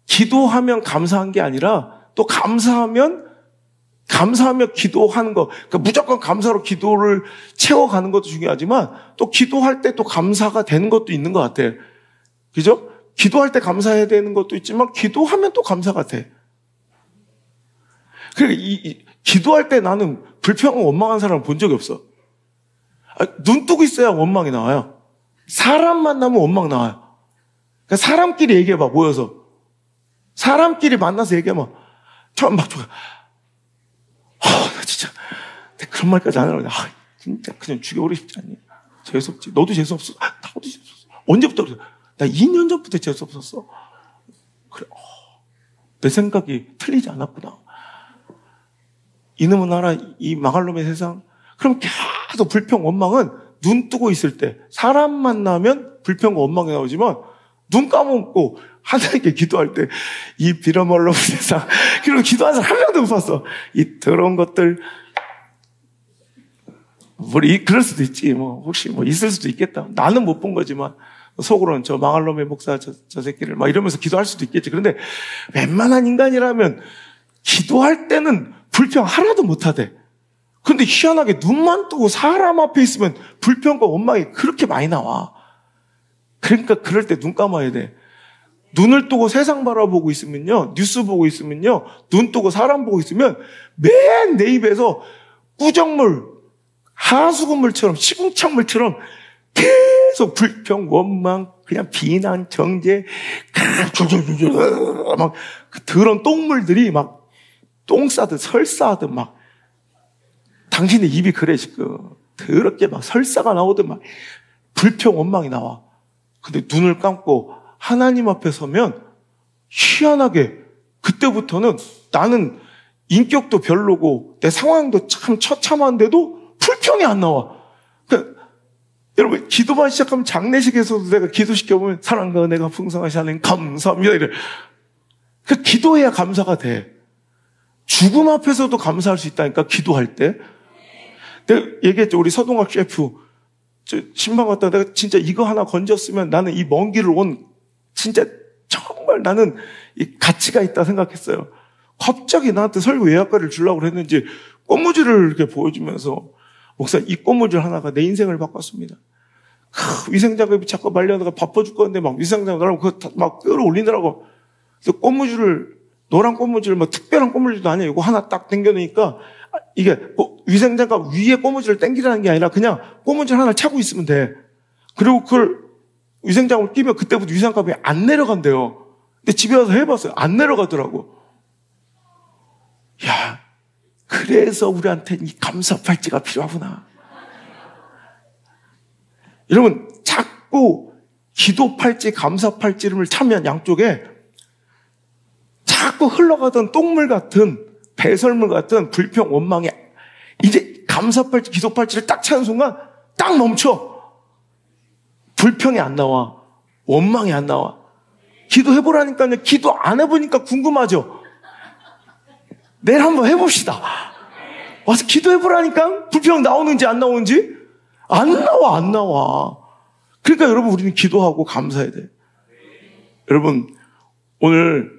기도하면 감사한 게 아니라 또 감사하며 기도하는 거, 그러니까 무조건 감사로 기도를 채워가는 것도 중요하지만 또 기도할 때 또 감사가 되는 것도 있는 것 같아. 그죠? 기도할 때 감사해야 되는 것도 있지만 기도하면 또 감사가 돼. 그러니까 기도할 때 나는 불평하고 원망한 사람을 본 적이 없어. 눈 뜨고 있어야 원망이 나와요. 사람 만나면 원망 나와요. 그러니까 사람끼리 얘기해봐, 모여서. 사람끼리 만나서 얘기하면 처음 막 나 진짜 그런 말까지 안 하려고 진짜 그냥 죽여버리고 싶지 않니? 재수없지. 너도 재수없어. 나도 재수없어. 언제부터 그래? 나 2년 전부터 재수없었어. 그래. 내 생각이 틀리지 않았구나. 이놈의 나라, 이 망할 놈의 세상. 그럼 계속 불평, 원망은 눈 뜨고 있을 때 사람 만나면 불평과 원망이 나오지만 눈 감고 하나님께 기도할 때 이 빌어먹을 놈의 세상. 그리고 기도하는 사람 한 명도 못 봤어. 이 더러운 것들. 그럴 수도 있지. 혹시 있을 수도 있겠다. 나는 못 본 거지만 속으로는 저 망할 놈의 목사 저 새끼를 막 이러면서 기도할 수도 있겠지. 그런데 웬만한 인간이라면 기도할 때는 불평 하나도 못 하대. 근데 희한하게 눈만 뜨고 사람 앞에 있으면 불평과 원망이 그렇게 많이 나와. 그러니까 그럴 때 눈 감아야 돼. 눈을 뜨고 세상 바라보고 있으면요, 뉴스 보고 있으면요, 눈 뜨고 사람 보고 있으면 맨 내 입에서 꾸정물, 하수구물처럼, 시궁창물처럼 계속 불평, 원망, 그냥 비난, 정죄, 막 더러운 똥물들이 막 똥 싸듯 설사하듯 막 당신의 입이 그래 지금 더럽게 막 설사가 나오듯 막 불평, 원망이 나와. 근데 눈을 감고 하나님 앞에 서면 희한하게 그때부터는 나는 인격도 별로고 내 상황도 참 처참한데도 불평이 안 나와. 그러니까 여러분 기도만 시작하면 장례식에서도 내가 기도시켜보면 사랑과 내가 풍성하시 하나님 감사합니다 이래. 그 기도해야 감사가 돼. 죽음 앞에서도 감사할 수 있다니까 기도할 때. 내가 얘기했죠. 우리 서동학 셰프 신방 갔다가 내가 진짜 이거 하나 건졌으면 나는 이 먼 길을 온 진짜 정말 나는 이 가치가 있다 생각했어요. 갑자기 나한테 설교 예약가를 주려고 했는지 꽃무지를 이렇게 보여주면서 목사 이 꽃무지 하나가 내 인생을 바꿨습니다. 위생장갑이 자꾸 말려다가 바빠 죽겠는데 막 위생장갑 그거 막 끌어올리느라고. 그래서 꽃무지를 노란 꽃무지를 뭐 특별한 꽃무지도 아니에요. 이거 하나 딱 당겨놓으니까 이게 위생장갑 위에 꽃무지를 당기라는 게 아니라 그냥 꽃무지를 하나 차고 있으면 돼. 그리고 그걸 위생장갑을 끼면 그때부터 위생장갑이 안 내려간대요. 근데 집에 와서 해봤어요. 안 내려가더라고. 야, 그래서 우리한테 이 감사 팔찌가 필요하구나. 여러분, 자꾸 기도 팔찌, 감사 팔찌를 차면 양쪽에 자꾸 흘러가던 똥물 같은 배설물 같은 불평, 원망이 이제 감사 팔찌, 기도 팔찌를 딱 차는 순간 딱 멈춰. 불평이 안 나와. 원망이 안 나와. 기도해보라니까요. 기도 안 해보니까 궁금하죠. 내일 한번 해봅시다. 와서 기도해보라니까 불평 나오는지 안 나오는지 안 나와. 그러니까 여러분 우리는 기도하고 감사해야 돼. 여러분 오늘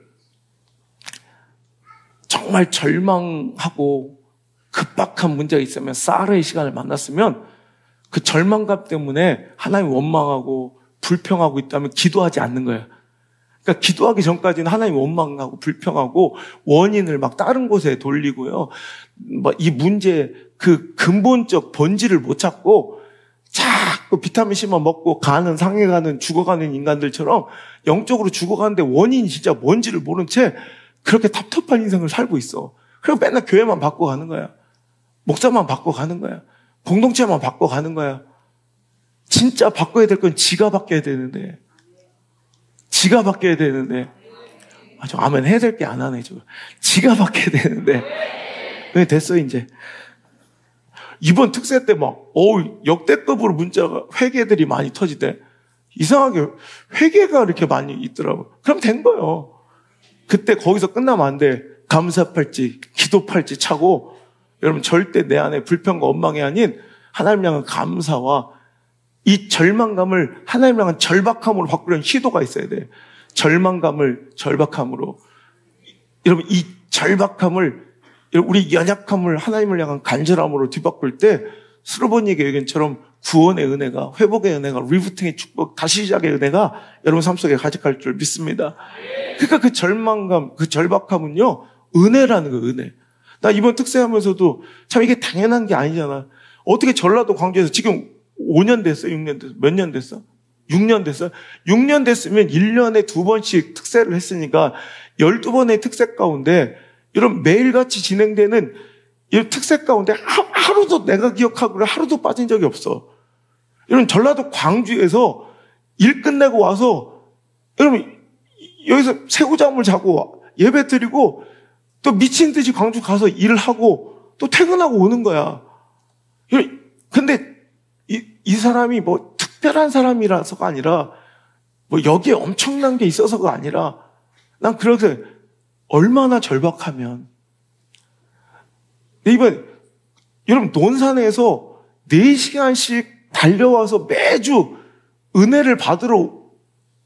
정말 절망하고 급박한 문제가 있으면 사르의 시간을 만났으면 그 절망감 때문에 하나님 원망하고 불평하고 있다면 기도하지 않는 거예요. 그러니까 기도하기 전까지는 하나님 원망하고 불평하고 원인을 막 다른 곳에 돌리고요. 이 문제 그 근본적 본질을 못 찾고 자꾸 비타민C만 먹고 상해가는 죽어가는 인간들처럼 영적으로 죽어가는데 원인이 진짜 뭔지를 모른 채 그렇게 답답한 인생을 살고 있어. 그리고 맨날 교회만 바꿔가는 거야. 목사만 바꿔가는 거야. 공동체만 바꿔가는 거야. 진짜 바꿔야 될 건 지가 바뀌어야 되는데. 저 아멘 해야 될 게 안 하네. 지가 바뀌어야 되는데. 왜 됐어 이제. 이번 특세 때 막, 역대급으로 문자가, 회계들이 많이 터지대. 이상하게 회계가 이렇게 많이 있더라고. 그럼 된 거예요. 그때 거기서 끝나면 안 돼. 감사 팔찌, 기도 팔찌 차고, 여러분 절대 내 안에 불평과 원망이 아닌 하나님 향한 감사와 이 절망감을 하나님 향한 절박함으로 바꾸려는 시도가 있어야 돼. 절망감을 절박함으로. 여러분 이 절박함을, 우리 연약함을 하나님을 향한 간절함으로 뒤바꿀 때 스로보니에게 의견처럼 구원의 은혜가, 회복의 은혜가, 리부팅의 축복, 다시 시작의 은혜가 여러분 삶 속에 가득할 줄 믿습니다. 그러니까 그 절망감, 그 절박함은요, 은혜라는 거, 은혜. 나 이번 특세하면서도 참 이게 당연한 게 아니잖아. 어떻게 전라도 광주에서 지금 5년 됐어? 6년 됐어? 몇 년 됐어? 6년 됐어? 6년 됐으면 1년에 2번씩 특세를 했으니까 12번의 특세 가운데 이런 매일같이 진행되는 이 특세 가운데 하루도 내가 기억하고 하루도 빠진 적이 없어. 여러분 전라도 광주에서 일 끝내고 와서 여러분 여기서 새우잠을 자고 예배 드리고 또 미친 듯이 광주 가서 일을 하고 또 퇴근하고 오는 거야. 근데 이 사람이 뭐 특별한 사람이라서가 아니라 뭐 여기에 엄청난 게 있어서가 아니라 난 그렇게 얼마나 절박하면 이번 여러분 논산에서 4시간씩 달려와서 매주 은혜를 받으러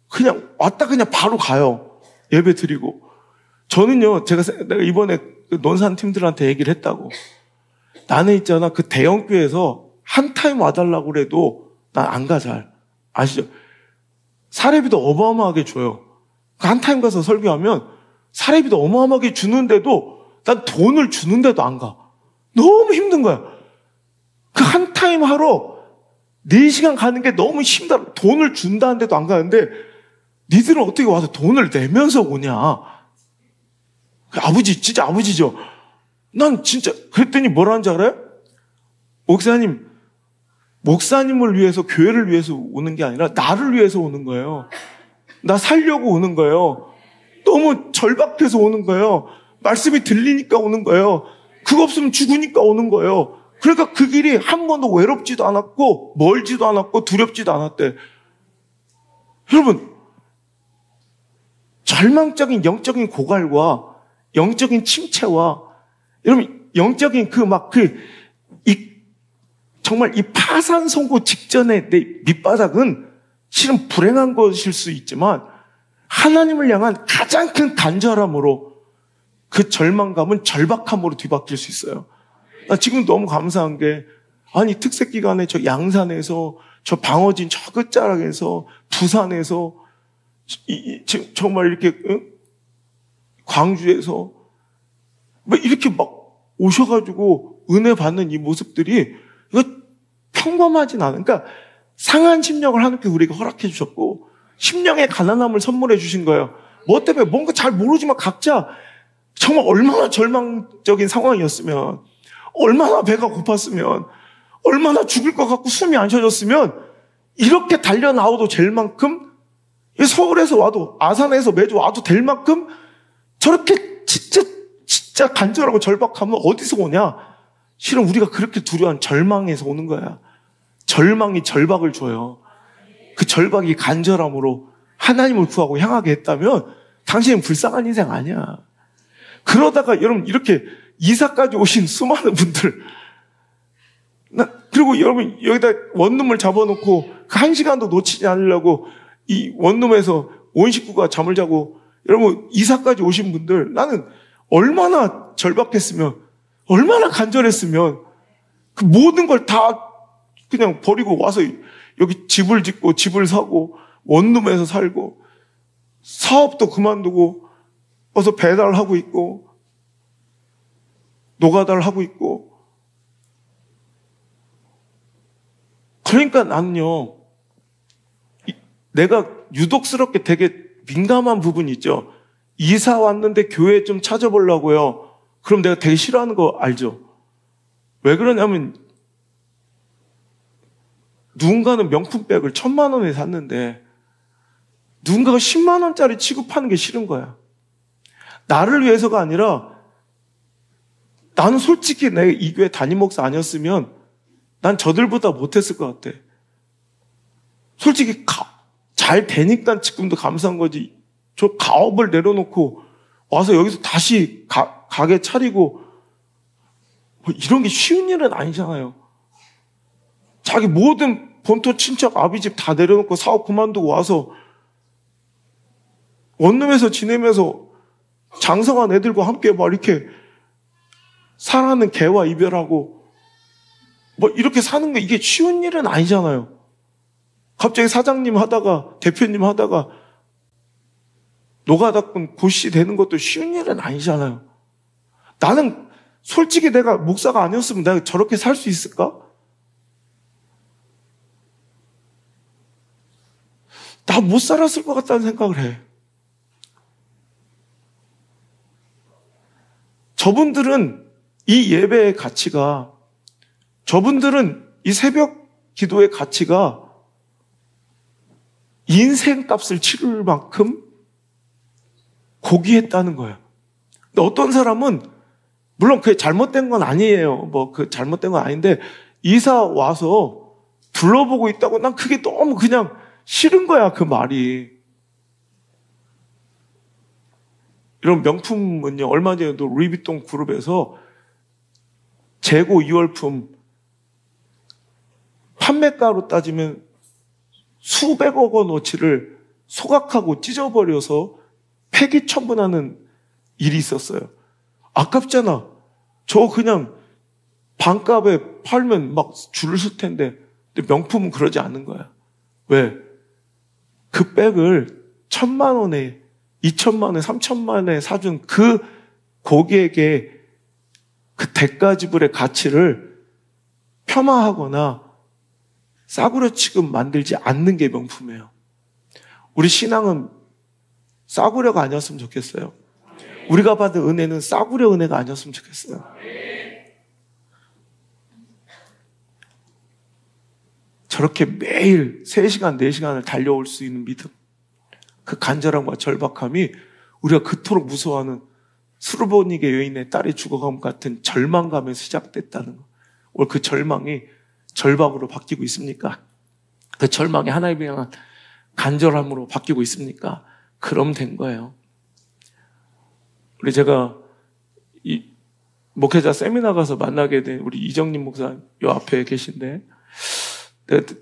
그냥 왔다 그냥 바로 가요. 예배 드리고. 저는요, 내가 이번에 논산 팀들한테 얘기를 했다고. 나는 있잖아, 그 대형교회에서 한 타임 와달라고 그래도 난 안 가, 잘. 아시죠? 사례비도 어마어마하게 줘요. 한 타임 가서 설교하면 사례비도 어마어마하게 주는데도 난 돈을 주는데도 안 가. 너무 힘든 거야. 그 한 타임 하러 4시간 가는 게 너무 힘들어. 돈을 준다는데도 안 가는데 니들은 어떻게 와서 돈을 내면서 오냐. 아버지, 진짜 아버지죠. 난 진짜 그랬더니 뭐라는 줄 알아요? 목사님을 위해서, 교회를 위해서 오는 게 아니라 나를 위해서 오는 거예요. 나 살려고 오는 거예요. 너무 절박해서 오는 거예요. 말씀이 들리니까 오는 거예요. 그거 없으면 죽으니까 오는 거예요. 그러니까 그 길이 한 번도 외롭지도 않았고 멀지도 않았고 두렵지도 않았대. 여러분, 절망적인 영적인 고갈과 영적인 침체와 여러분 영적인 정말 이 파산 선고 직전에 내 밑바닥은 실은 불행한 것일 수 있지만 하나님을 향한 가장 큰 간절함으로 그 절망감은 절박함으로 뒤바뀔 수 있어요. 나 지금 너무 감사한 게 아니 특세 기간에 저 양산에서 저 방어진 저 끝자락에서 부산에서 정말 이렇게 광주에서 막 이렇게 막 오셔가지고 은혜 받는 이 모습들이 이거 평범하진 않아. 그러니까 상한 심령을 하나님께 우리에게 허락해 주셨고 심령의 가난함을 선물해 주신 거예요. 뭐 때문에 뭔가 잘 모르지만 각자 정말 얼마나 절망적인 상황이었으면, 얼마나 배가 고팠으면, 얼마나 죽을 것 같고 숨이 안 쉬어졌으면 이렇게 달려 나와도 될 만큼, 서울에서 와도 아산에서 매주 와도 될 만큼 저렇게 진짜 간절하고 절박하면 어디서 오냐? 실은 우리가 그렇게 두려운 절망에서 오는 거야. 절망이 절박을 줘요. 그 절박이 간절함으로 하나님을 구하고 향하게 했다면 당신은 불쌍한 인생 아니야. 그러다가 여러분 이렇게 이사까지 오신 수많은 분들, 그리고 여러분 여기다 원룸을 잡아놓고 그 1시간도 놓치지 않으려고 이 원룸에서 온 식구가 잠을 자고 여러분 이사까지 오신 분들, 나는 얼마나 절박했으면, 얼마나 간절했으면 그 모든 걸 다 그냥 버리고 와서 여기 집을 짓고 집을 사고 원룸에서 살고 사업도 그만두고 와서 배달하고 있고 노가다를 하고 있고. 그러니까 나는요, 내가 유독스럽게 되게 민감한 부분이 있죠. 이사 왔는데 교회 좀 찾아보려고요. 그럼 내가 되게 싫어하는 거 알죠? 왜 그러냐면 누군가는 명품백을 1,000만 원에 샀는데 누군가가 10만 원짜리 취급하는 게 싫은 거야. 나를 위해서가 아니라 나는 솔직히 내 이 교회 담임 목사 아니었으면 난 저들보다 못했을 것 같아. 솔직히 잘 되니까 지금도 감사한 거지. 저 가업을 내려놓고 와서 여기서 다시 가게 차리고 뭐 이런 게 쉬운 일은 아니잖아요. 자기 모든 본토 친척 아비집 다 내려놓고 사업 그만두고 와서 원룸에서 지내면서 장성한 애들과 함께 막 이렇게 사랑하는 개와 이별하고 뭐 이렇게 사는 게 이게 쉬운 일은 아니잖아요. 갑자기 사장님 하다가 대표님 하다가 노가다꾼 고시 되는 것도 쉬운 일은 아니잖아요. 나는 솔직히 내가 목사가 아니었으면 내가 저렇게 살 수 있을까? 나 못 살았을 것 같다는 생각을 해. 저분들은 이 예배의 가치가, 저분들은 이 새벽 기도의 가치가 인생값을 치를 만큼 고귀했다는 거예요. 근데 어떤 사람은 물론 그게 잘못된 건 아니에요. 뭐 그 잘못된 건 아닌데 이사 와서 둘러보고 있다고 난 그게 너무 그냥 싫은 거야, 그 말이. 이런 명품은요, 얼마 전에도 루이비통 그룹에서 재고 2월품 판매가로 따지면 수백억 원어치를 소각하고 찢어버려서 폐기 처분하는 일이 있었어요. 아깝잖아. 저 그냥 반값에 팔면 막 줄을 설 텐데. 근데 명품은 그러지 않는 거야. 왜? 그 백을 1,000만 원에, 2,000만 원에, 3,000만 원에 사준 그 고객에게 그 대가 지불의 가치를 폄하하거나 싸구려 취급 만들지 않는 게 명품이에요. 우리 신앙은 싸구려가 아니었으면 좋겠어요. 우리가 받은 은혜는 싸구려 은혜가 아니었으면 좋겠어요. 저렇게 매일 3시간, 4시간을 달려올 수 있는 믿음, 그 간절함과 절박함이 우리가 그토록 무서워하는 수르보니게 여인의 딸이 죽어감 같은 절망감에 시작됐다는 거. 오늘 그 절망이 절박으로 바뀌고 있습니까? 그 절망이 하나님을 향한 간절함으로 바뀌고 있습니까? 그럼 된 거예요. 우리 제가 이 목회자 세미나 가서 만나게 된 우리 이정림 목사 요 앞에 계신데,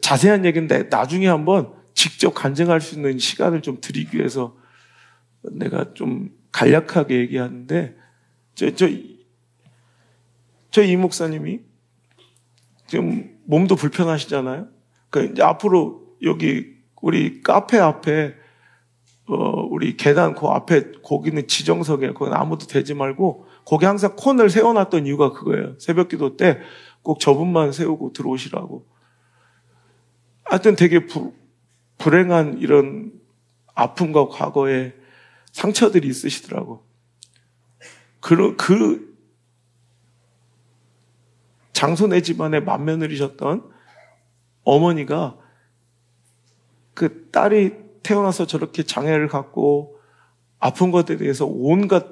자세한 얘기인데 나중에 한번 직접 간증할 수 있는 시간을 좀 드리기 위해서 내가 좀 간략하게 얘기하는데, 저 이 목사님이 지금 몸도 불편하시잖아요. 그러니까 이제 앞으로 여기 우리 카페 앞에 우리 계단 그 앞에 거기는 지정석이에요. 거기 아무도 대지 말고 거기 항상 콘을 세워놨던 이유가 그거예요. 새벽기도 때 꼭 저분만 세우고 들어오시라고. 하여튼 되게 불행한 이런 아픔과 과거에 상처들이 있으시더라고. 그 장손의 집안의 맏며느리셨던 어머니가 그 딸이 태어나서 저렇게 장애를 갖고 아픈 것에 대해서 온갖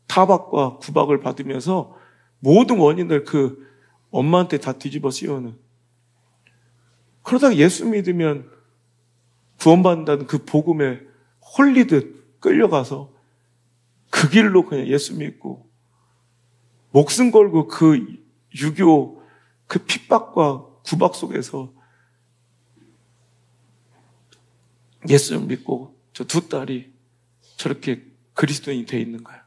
타박과 구박을 받으면서 모든 원인을 그 엄마한테 다 뒤집어 씌우는. 그러다가 예수 믿으면 구원받는다는 그 복음에 홀리듯 끌려가서 그 길로 그냥 예수 믿고 목숨 걸고 그 유교 그 핍박과 구박 속에서 예수 믿고 저 두 딸이 저렇게 그리스도인이 돼 있는 거예요.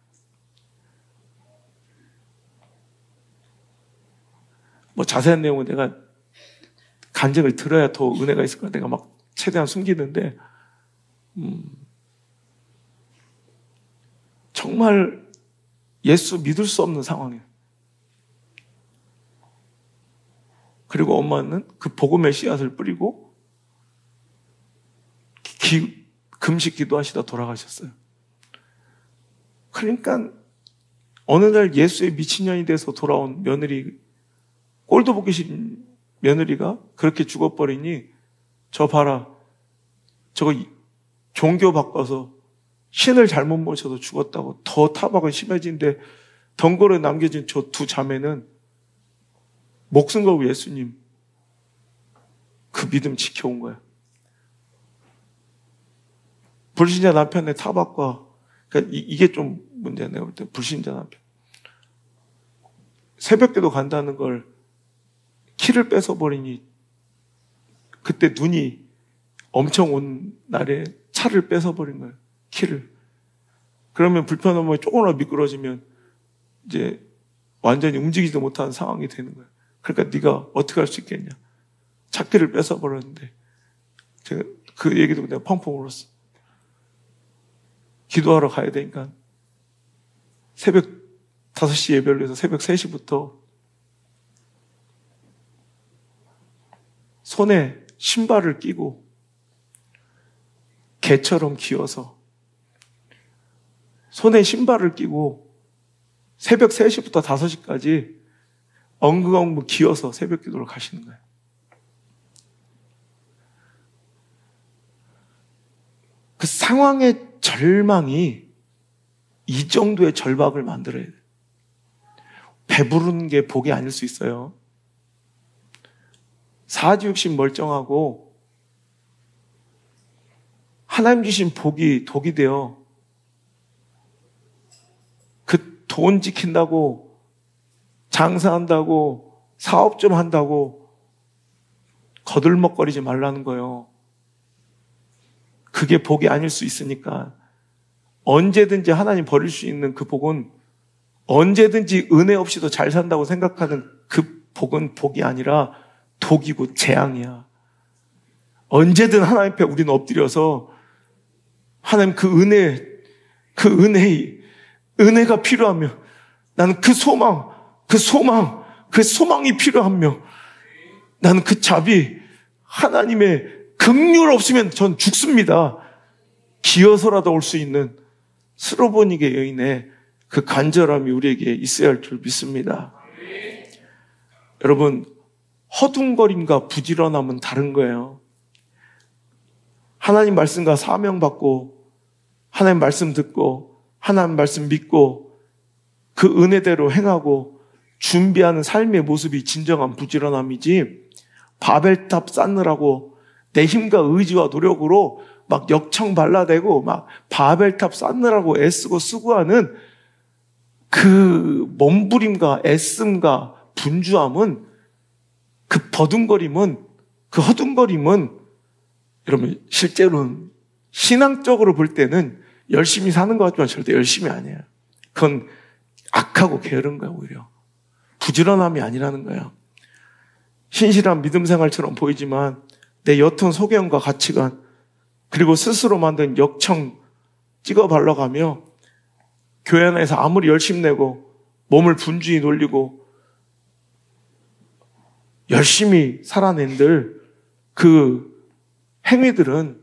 뭐 자세한 내용은 내가 간증을 들어야 더 은혜가 있을 거야. 내가 막 최대한 숨기는데 정말 예수 믿을 수 없는 상황이에요. 그리고 엄마는 그 복음의 씨앗을 뿌리고 금식 기도하시다 돌아가셨어요. 그러니까 어느 날 예수의 미친년이 돼서 돌아온 며느리, 꼴도 보기 싫은 며느리가 그렇게 죽어버리니 저 봐라, 저거 종교 바꿔서 신을 잘못 모셔서 죽었다고 더 타박은 심해진데 덩거리에 남겨진 저 두 자매는 목숨 걸고 예수님 그 믿음 지켜온 거예요. 불신자 남편의 타박과, 그러니까 이게 좀 문제야, 내가 볼 때. 불신자 남편. 새벽기도 간다는 걸 키를 뺏어버리니, 그때 눈이 엄청 온 날에 차를 뺏어버린 거예요. 키를. 그러면 불편하면 조금이라도 미끄러지면 이제 완전히 움직이지도 못하는 상황이 되는 거예요. 그러니까 네가 어떻게 할 수 있겠냐. 차키를 뺏어버렸는데 제가 그 얘기 듣고 내가 펑펑 울었어. 기도하러 가야 되니까 새벽 5시 예배를 해서 새벽 3시부터 손에 신발을 끼고 개처럼 기어서 손에 신발을 끼고 새벽 3시부터 5시까지 엉금엉금 기어서 새벽 기도를 가시는 거예요. 그 상황의 절망이 이 정도의 절박을 만들어야 돼요. 배부른 게 복이 아닐 수 있어요. 사지육신 멀쩡하고 하나님 주신 복이 독이 되어 그 돈 지킨다고 장사한다고 사업 좀 한다고 거들먹거리지 말라는 거예요. 그게 복이 아닐 수 있으니까 언제든지 하나님 버릴 수 있는 그 복은 언제든지 은혜 없이도 잘 산다고 생각하는 그 복은 복이 아니라 독이고 재앙이야. 언제든 하나님 앞에 우리는 엎드려서 하나님 은혜가 필요하며 나는 그 소망이 필요하며 나는 그 자비 하나님의 긍휼 없으면 전 죽습니다. 기어서라도 올 수 있는 스로보니게 여인의 그 간절함이 우리에게 있어야 할 줄 믿습니다. 여러분, 허둥거림과 부지런함은 다른 거예요. 하나님 말씀과 사명받고 하나님 말씀 듣고 하나님 말씀 믿고 그 은혜대로 행하고 준비하는 삶의 모습이 진정한 부지런함이지, 바벨탑 쌓느라고 내 힘과 의지와 노력으로 막 역청 발라대고 막 바벨탑 쌓느라고 애쓰고 수고하는 그 몸부림과 애씀과 분주함은, 그 버둥거림은, 그 허둥거림은 여러분 실제로는 신앙적으로 볼 때는 열심히 사는 것 같지만 절대 열심히 아니에요. 그건 악하고 게으른 거예요. 오히려 부지런함이 아니라는 거예요. 신실한 믿음 생활처럼 보이지만 내 옅은 소견과 가치관 그리고 스스로 만든 역청 찍어 발라가며 교회 안에서 아무리 열심 내고 몸을 분주히 놀리고 열심히 살아낸들 그 행위들은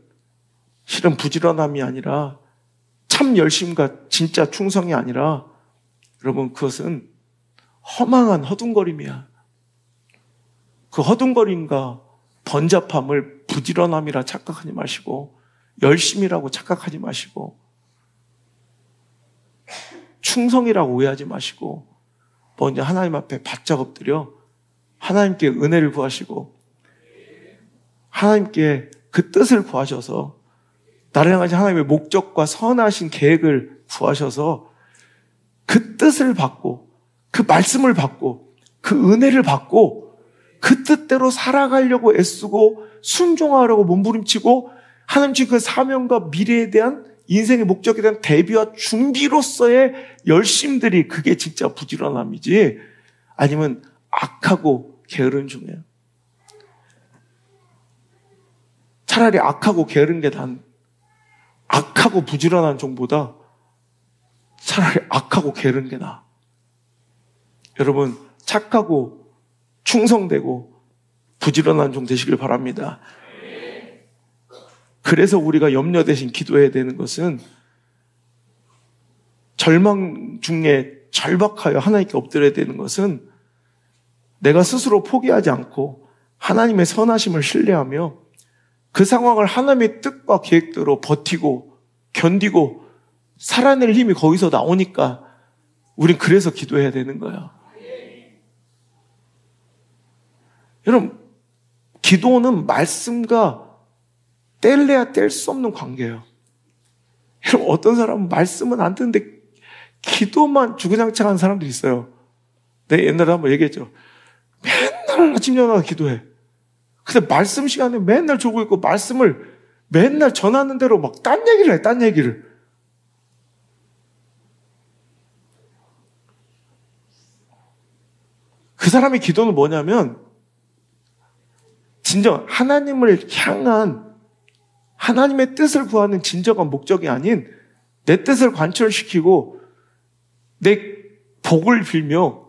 실은 부지런함이 아니라 참 열심과 진짜 충성이 아니라 여러분 그것은 허망한 허둥거림이야. 그 허둥거림과 번잡함을 부지런함이라 착각하지 마시고 열심이라고 착각하지 마시고 충성이라고 오해하지 마시고 먼저 하나님 앞에 바짝 엎드려 하나님께 은혜를 구하시고 하나님께 그 뜻을 구하셔서 나를 향하신 하나님의 목적과 선하신 계획을 구하셔서 그 뜻을 받고 그 말씀을 받고 그 은혜를 받고 그 뜻대로 살아가려고 애쓰고 순종하려고 몸부림치고 하나님 주신 그 사명과 미래에 대한 인생의 목적에 대한 대비와 준비로서의 열심들이 그게 진짜 부지런함이지, 아니면 악하고 게으른 중이에요. 차라리 악하고 게으른 게 난 악하고 부지런한 종보다 차라리 악하고 게으른 게 나아. 여러분 착하고 충성되고 부지런한 종 되시길 바랍니다. 그래서 우리가 염려 대신 기도해야 되는 것은 절망 중에 절박하여 하나님께 엎드려야 되는 것은 내가 스스로 포기하지 않고 하나님의 선하심을 신뢰하며 그 상황을 하나님의 뜻과 계획대로 버티고 견디고 살아낼 힘이 거기서 나오니까 우린 그래서 기도해야 되는 거야. 여러분 기도는 말씀과 뗄래야 뗄 수 없는 관계예요. 여러분, 어떤 사람은 말씀은 안 듣는데 기도만 주구장창하는 사람들이 있어요. 내가 옛날에 한번 얘기했죠. 맨날 아침 저녁 기도해. 근데 말씀 시간에 맨날 졸고 있고 말씀을 맨날 전하는 대로 막 딴 얘기를 해, 딴 얘기를. 그 사람의 기도는 뭐냐면 진정 하나님을 향한 하나님의 뜻을 구하는 진정한 목적이 아닌 내 뜻을 관철시키고 내 복을 빌며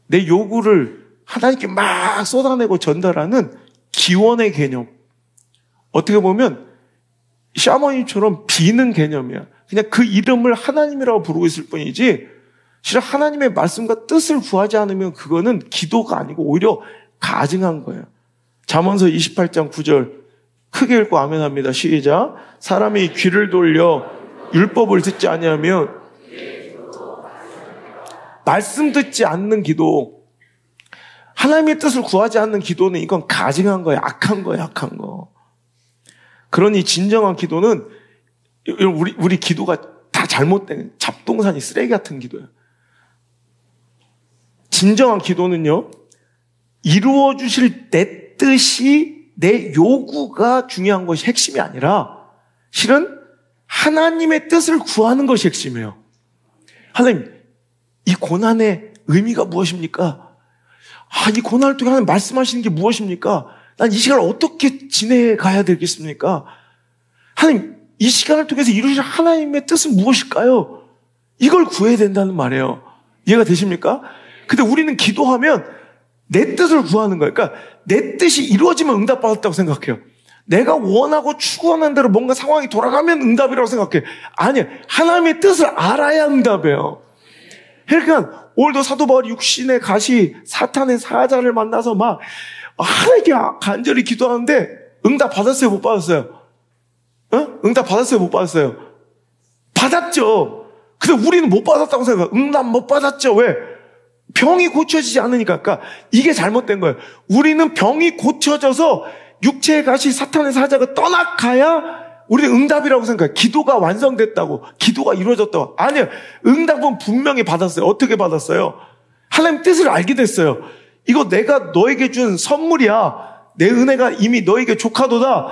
내 요구를 하나님께 막 쏟아내고 전달하는 기원의 개념. 어떻게 보면 샤머니처럼 비는 개념이야. 그냥 그 이름을 하나님이라고 부르고 있을 뿐이지 실은 하나님의 말씀과 뜻을 구하지 않으면 그거는 기도가 아니고 오히려 가증한 거예요. 잠언서 28장 9절 크게 읽고 아멘합니다. 시작. 사람이 귀를 돌려 율법을 듣지 아니하면 말씀 듣지 않는 기도, 하나님의 뜻을 구하지 않는 기도는 이건 가증한 거예요. 악한 거예요. 악한 거. 그러니 진정한 기도는 우리 기도가 다 잘못된 잡동사니 쓰레기 같은 기도예요. 진정한 기도는요, 이루어 주실 내 뜻이 내 요구가 중요한 것이 핵심이 아니라 실은 하나님의 뜻을 구하는 것이 핵심이에요. 하나님, 이 고난의 의미가 무엇입니까? 이 고난을 통해 하나님 말씀하시는 게 무엇입니까? 난 이 시간을 어떻게 지내가야 되겠습니까? 하나님, 이 시간을 통해서 이루실 하나님의 뜻은 무엇일까요? 이걸 구해야 된다는 말이에요. 이해가 되십니까? 근데 우리는 기도하면 내 뜻을 구하는 거예요. 그러니까 내 뜻이 이루어지면 응답받았다고 생각해요. 내가 원하고 추구하는 대로 뭔가 상황이 돌아가면 응답이라고 생각해. 아니에요. 하나님의 뜻을 알아야 응답이에요. 그러니까 오늘도 사도 바울이 육신의 가시 사탄의 사자를 만나서 막 하나님께 간절히 기도하는데 응답 받았어요? 못 받았어요? 응답 받았어요? 못 받았어요? 받았죠. 근데 우리는 못 받았다고 생각해요. 응답 못 받았죠. 왜? 병이 고쳐지지 않으니까. 그러니까 이게 잘못된 거예요. 우리는 병이 고쳐져서 육체의 가시 사탄의 사자가 떠나가야 우리는 응답이라고 생각해요. 기도가 완성됐다고, 기도가 이루어졌다고. 아니요. 응답은 분명히 받았어요. 어떻게 받았어요? 하나님 뜻을 알게 됐어요. 이거 내가 너에게 준 선물이야. 내 은혜가 이미 너에게 족하도다.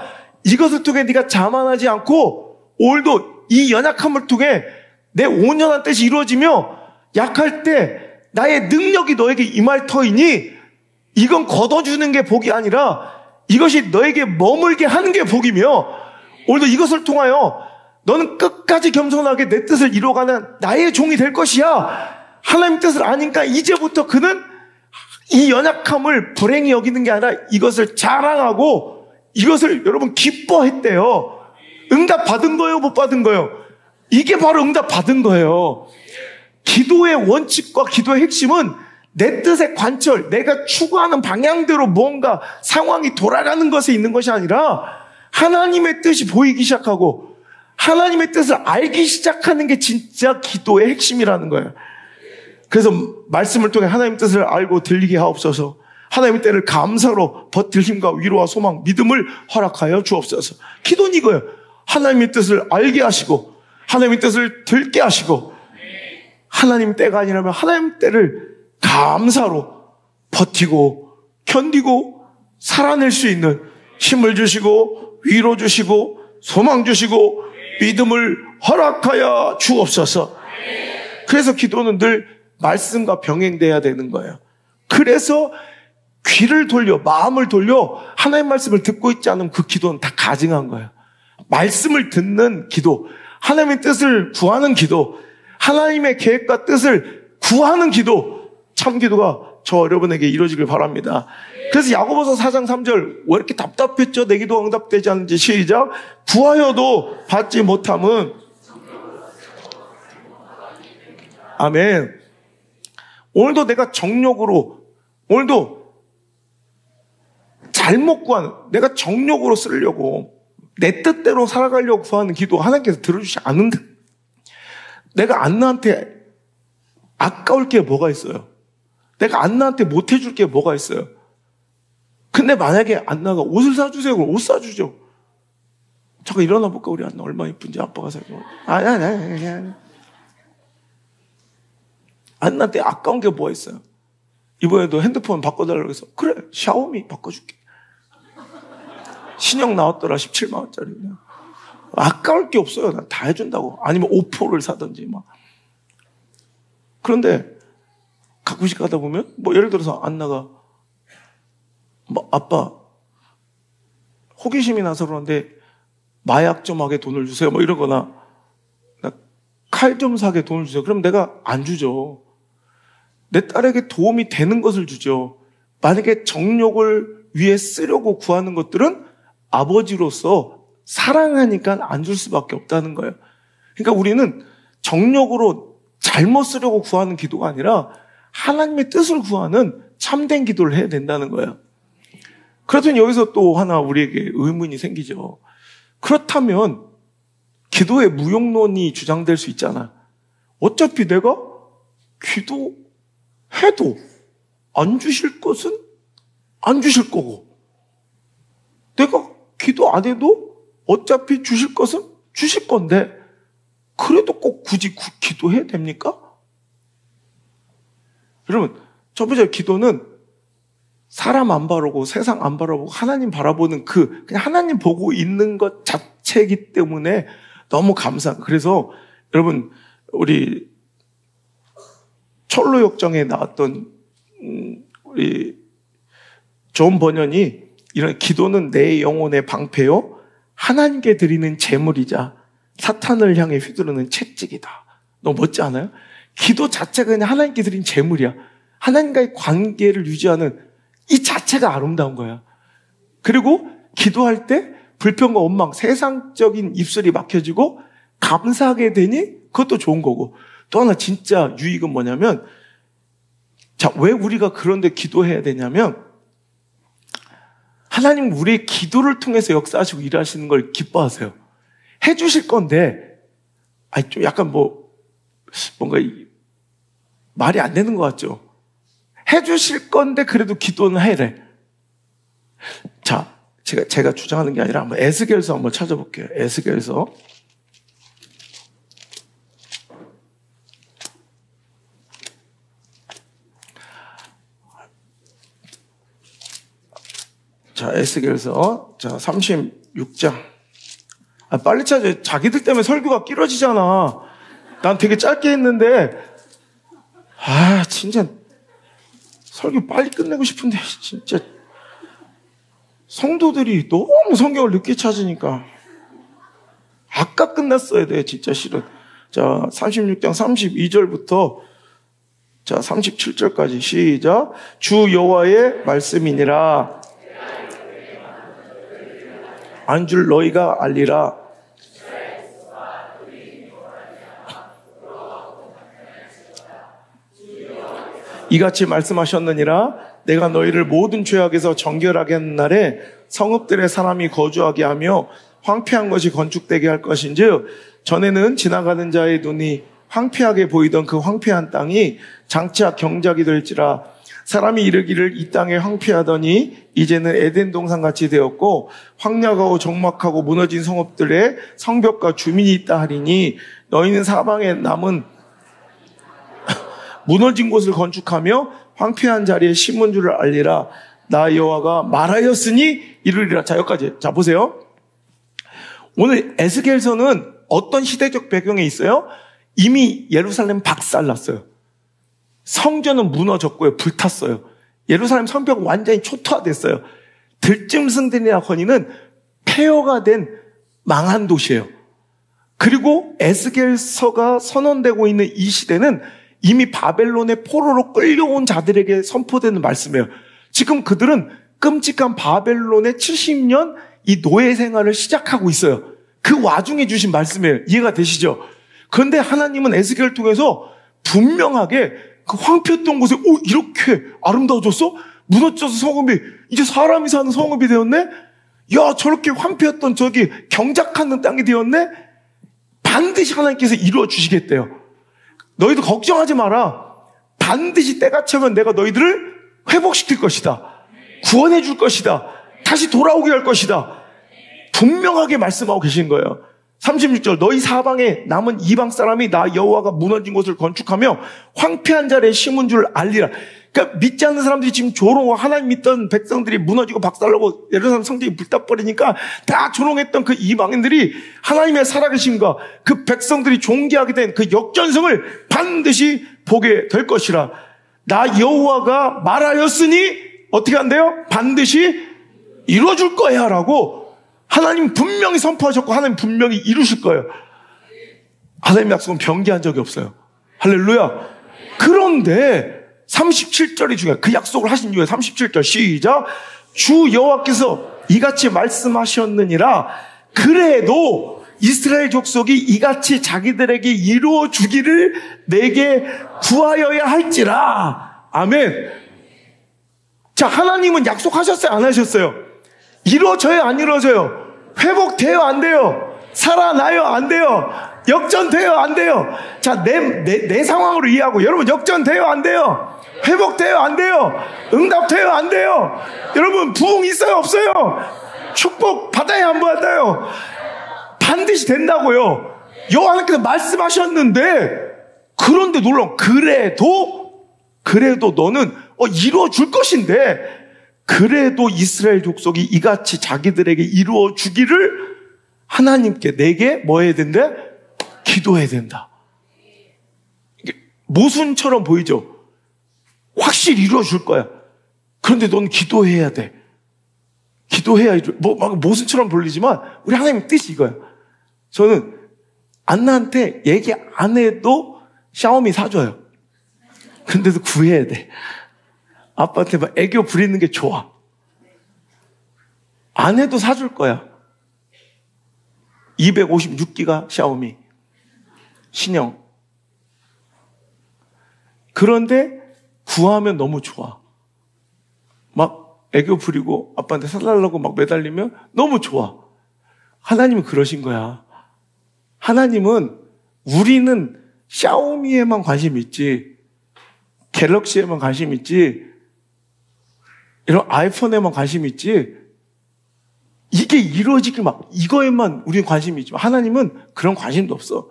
이것을 통해 네가 자만하지 않고 오늘도 이 연약함을 통해 내 온전한 뜻이 이루어지며 약할 때 나의 능력이 너에게 임할 터이니 이건 걷어주는 게 복이 아니라 이것이 너에게 머물게 하는 게 복이며 오늘도 이것을 통하여 너는 끝까지 겸손하게 내 뜻을 이루어가는 나의 종이 될 것이야. 하나님 뜻을 아니까 이제부터 그는 이 연약함을 불행히 여기는 게 아니라 이것을 자랑하고 이것을 여러분 기뻐했대요. 응답 받은 거예요? 못 받은 거예요? 이게 바로 응답 받은 거예요. 기도의 원칙과 기도의 핵심은 내 뜻의 관철, 내가 추구하는 방향대로 무언가 상황이 돌아가는 것에 있는 것이 아니라 하나님의 뜻이 보이기 시작하고 하나님의 뜻을 알기 시작하는 게 진짜 기도의 핵심이라는 거예요. 그래서 말씀을 통해 하나님의 뜻을 알고 들리게 하옵소서. 하나님의 때를 감사로 버틸 힘과 위로와 소망, 믿음을 허락하여 주옵소서. 기도는 이거예요. 하나님의 뜻을 알게 하시고 하나님의 뜻을 들게 하시고 하나님 때가 아니라면 하나님 때를 감사로 버티고 견디고 살아낼 수 있는 힘을 주시고 위로 주시고 소망 주시고 믿음을 허락하여 주옵소서. 그래서 기도는 늘 말씀과 병행돼야 되는 거예요. 그래서 귀를 돌려 마음을 돌려 하나님 말씀을 듣고 있지 않으면 그 기도는 다 가증한 거예요. 말씀을 듣는 기도, 하나님의 뜻을 구하는 기도, 하나님의 계획과 뜻을 구하는 기도, 참 기도가 저 여러분에게 이루어지길 바랍니다. 그래서 야고보서 4장 3절 왜 이렇게 답답했죠? 내 기도가 응답되지 않는지. 시작. 구하여도 받지 못함은 아멘. 오늘도 내가 정욕으로 오늘도 잘못 구하는 내가 정욕으로 쓰려고 내 뜻대로 살아가려고 구하는 기도 하나님께서 들어주지 않는데 내가 안나한테 아까울 게 뭐가 있어요? 내가 안나한테 못해줄 게 뭐가 있어요? 근데 만약에 안나가 옷을 사주세요. 그럼 옷 사주죠. 잠깐 일어나 볼까? 우리 안나 얼마나 이쁜지 아빠가 사줘. 아니. 안나한테 아까운 게 뭐가 있어요? 이번에도 핸드폰 바꿔달라고 해서 그래 샤오미 바꿔줄게. 신형 나왔더라 17만 원짜리. 아까울 게 없어요. 난 다 해준다고. 아니면 오포를 사든지 막. 그런데 가끔씩 가다 보면 뭐 예를 들어서 안나가 뭐 아빠 호기심이 나서 그러는데 마약 좀 하게 돈을 주세요. 뭐 이러거나 칼 좀 사게 돈을 주세요. 그럼 내가 안 주죠. 내 딸에게 도움이 되는 것을 주죠. 만약에 정욕을 위해 쓰려고 구하는 것들은 아버지로서 사랑하니까 안 줄 수밖에 없다는 거예요. 그러니까 우리는 정욕으로 잘못 쓰려고 구하는 기도가 아니라 하나님의 뜻을 구하는 참된 기도를 해야 된다는 거예요. 그렇더니 여기서 또 하나 우리에게 의문이 생기죠. 그렇다면 기도의 무용론이 주장될 수 있잖아. 어차피 내가 기도해도 안 주실 것은 안 주실 거고, 내가 기도 안 해도 어차피 주실 것은 주실 건데 그래도 꼭 굳이 기도해야 됩니까? 여러분, 첫 번째 기도는 사람 안 바라보고 세상 안 바라보고 하나님 바라보는 그냥 하나님 보고 있는 것 자체이기 때문에 너무 감사합니다. 그래서 여러분, 우리 철로 역정에 나왔던 우리 존 버년이 이런 기도는 내 영혼의 방패요 하나님께 드리는 제물이자 사탄을 향해 휘두르는 채찍이다. 너무 멋지 않아요? 기도 자체가 그냥 하나님께 드린 제물이야. 하나님과의 관계를 유지하는 이 자체가 아름다운 거야. 그리고 기도할 때 불평과 원망, 세상적인 입술이 막혀지고 감사하게 되니 그것도 좋은 거고, 또 하나 진짜 유익은 뭐냐면, 자, 왜 우리가 그런데 기도해야 되냐면, 하나님 우리의 기도를 통해서 역사하시고 일하시는 걸 기뻐하세요. 해주실 건데, 좀 약간 뭔가 말이 안 되는 것 같죠? 해주실 건데 그래도 기도는 해래. 자, 제가 주장하는 게 아니라 한번 에스겔서 한번 찾아볼게요. 에스겔서. 자, 에스겔서. 자, 36장. 빨리 찾아. 자기들 때문에 설교가 길어지잖아. 난 되게 짧게 했는데, 진짜, 설교 빨리 끝내고 싶은데, 진짜. 성도들이 너무 성경을 늦게 찾으니까. 아까 끝났어야 돼, 진짜 실은. 자, 36장 32절부터, 자, 37절까지 시작. 주 여호와의 말씀이니라. 안 줄 너희가 알리라. 이같이 말씀하셨느니라. 내가 너희를 모든 죄악에서 정결하게 하는 날에 성읍들의 사람이 거주하게 하며 황폐한 것이 건축되게 할 것인즉, 전에는 지나가는 자의 눈이 황폐하게 보이던 그 황폐한 땅이 장차 경작이 될지라. 사람이 이르기를 이 땅에 황폐하더니 이제는 에덴 동산같이 되었고 황량하고 적막하고 무너진 성읍들의 성벽과 주민이 있다 하리니, 너희는 사방에 남은 무너진 곳을 건축하며 황폐한 자리에 심은 줄을 알리라. 나 여호와가 말하였으니 이루리라. 자, 여기까지. 자, 보세요. 오늘 에스겔서는 어떤 시대적 배경에 있어요? 이미 예루살렘 박살났어요. 성전은 무너졌고요. 불탔어요. 예루살렘 성벽은 완전히 초토화됐어요. 들짐승들이나 폐허가 된 망한 도시예요. 그리고 에스겔서가 선언되고 있는 이 시대는 이미 바벨론의 포로로 끌려온 자들에게 선포되는 말씀이에요. 지금 그들은 끔찍한 바벨론의 70년 이 노예 생활을 시작하고 있어요. 그 와중에 주신 말씀이에요. 이해가 되시죠? 그런데 하나님은 에스겔을 통해서 분명하게 그 황폐했던 곳에 이렇게 아름다워졌어? 무너져서 성읍이 이제 사람이 사는 성읍이 되었네? 야, 저렇게 황폐했던 저기 경작하는 땅이 되었네? 반드시 하나님께서 이루어 주시겠대요. 너희도 걱정하지 마라. 반드시 때가 차면 내가 너희들을 회복시킬 것이다. 구원해 줄 것이다. 다시 돌아오게 할 것이다. 분명하게 말씀하고 계신 거예요. 36절 너희 사방에 남은 이방 사람이 나 여호와가 무너진 곳을 건축하며 황폐한 자리에 심은 줄 알리라. 그러니까 믿지 않는 사람들이 지금 조롱하고 하나님 믿던 백성들이 무너지고 박살나고 예루살렘 성전이 불타버리니까 다 조롱했던 그 이방인들이 하나님의 살아계심과 그 백성들이 존귀하게 된 그 역전성을 반드시 보게 될 것이라. 나 여호와가 말하였으니 어떻게 한대요? 반드시 이루어줄 거야 라고 하나님 분명히 선포하셨고 하나님 분명히 이루실 거예요. 하나님 약속은 변개한 적이 없어요. 할렐루야. 그런데 37절이 중요해요. 그 약속을 하신 이유에 37절 시작. 주 여호와께서 이같이 말씀하셨느니라. 그래도 이스라엘 족속이 이같이 자기들에게 이루어 주기를 내게 구하여야 할지라. 아멘. 자, 하나님은 약속하셨어요? 안 하셨어요? 이루어져요? 안 이루어져요? 회복돼요? 안 돼요? 살아나요? 안 돼요? 역전돼요? 안 돼요? 자, 내 상황으로 이해하고 여러분 역전돼요? 안 돼요? 회복돼요? 안 돼요? 응답돼요? 안 돼요? 여러분 부흥 있어요? 없어요? 축복 받아야 안 받아요? 반드시 된다고요. 여호와께서 말씀하셨는데 그런데 놀라운 그래도 너는 이루어 줄 것인데 그래도 이스라엘 족속이 이같이 자기들에게 이루어 주기를 하나님께 내게 뭐 해야 된대? 기도해야 된다. 이게 모순처럼 보이죠? 확실히 이루어 줄 거야. 그런데 넌 기도해야 돼. 기도해야 막 모순처럼 보이지만 우리 하나님의 뜻이 이거예요. 저는 안나한테 얘기 안 해도 샤오미 사줘요. 근데도 구해야 돼. 아빠한테 막 애교 부리는 게 좋아. 안 해도 사줄 거야. 256기가 샤오미 신형. 그런데 구하면 너무 좋아. 막 애교 부리고 아빠한테 사달라고 막 매달리면 너무 좋아. 하나님은 그러신 거야. 하나님은 우리는 샤오미에만 관심 있지, 갤럭시에만 관심 있지, 이런 아이폰에만 관심 있지, 이게 이루어지길 막 이거에만 우리는 관심이 있지만 하나님은 그런 관심도 없어.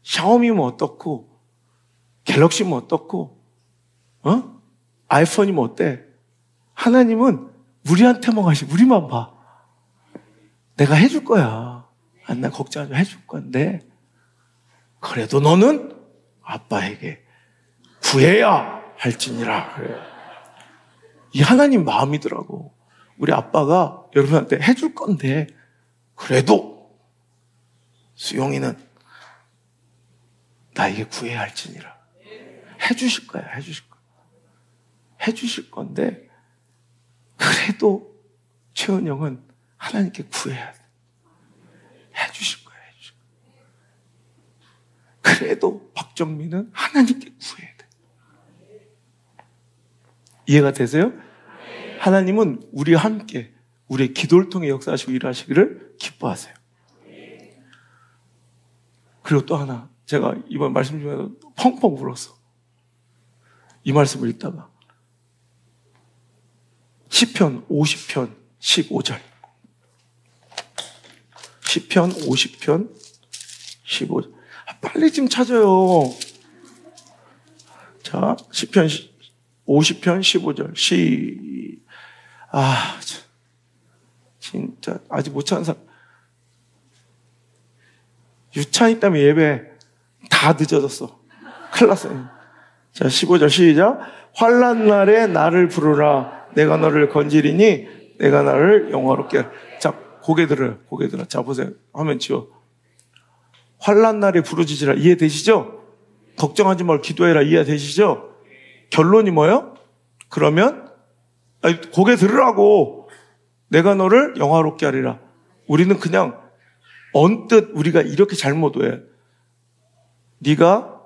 샤오미면 어떻고 갤럭시면 어떻고 아이폰이면 어때? 하나님은 우리한테만 관심, 우리만 봐. 내가 해줄 거야. 나 걱정하지 마. 해줄 건데 그래도 너는 아빠에게 구해야 할지니라. 그래. 이 하나님 마음이더라고. 우리 아빠가 여러분한테 해줄 건데 그래도 수용이는 나에게 구해야 할지니라. 해주실 거야. 해주실 거야. 해주실 건데 그래도 최은 형은 하나님께 구해야 돼. 해주실 거야. 해주실 거야. 그래도 박정민은 하나님께 구해야 돼. 이해가 되세요? 하나님은 우리와 함께 우리의 기도를 통해 역사하시고 일하시기를 기뻐하세요. 그리고 또 하나, 제가 이번 말씀 중에 펑펑 울었어. 이 말씀을 읽다가 시편 50편 15절. 시편 50편 15절. 빨리 좀 찾아요. 자, 시편 50편 15절. 진짜 아직 못 찾은 사람. 유찬이 때문에 예배 다 늦어졌어. 큰일 났어요. 자, 15절 시작. 환난 날에 나를 부르라. 내가 너를 건지리니 내가 나를 영화롭게. 자, 고개 들어요. 고개 들어. 자, 보세요. 화면 지워. 환난 날에 부르짖으라. 이해되시죠? 걱정하지 말고 기도해라. 이해되시죠? 결론이 뭐예요? 그러면 고개 들으라고. 내가 너를 영화롭게 하리라. 우리는 그냥 언뜻 우리가 이렇게 잘못 해. 내가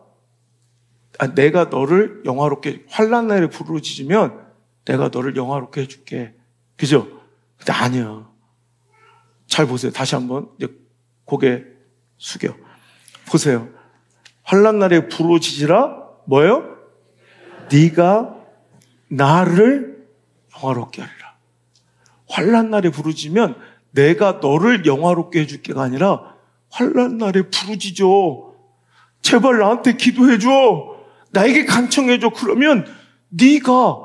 너를 영화롭게, 환난 날에 부르짖으면 내가 너를 영화롭게 해줄게. 그죠? 근데 아니야. 잘 보세요. 다시 한번 이제 고개 숙여 보세요. 환난 날에 부르짖으라. 뭐예요? 네가 나를 영화롭게 하리라. 환난 날에 부르짖으면 내가 너를 영화롭게 해줄게가 아니라 환난 날에 부르짖어. 제발 나한테 기도해줘. 나에게 간청해줘. 그러면 네가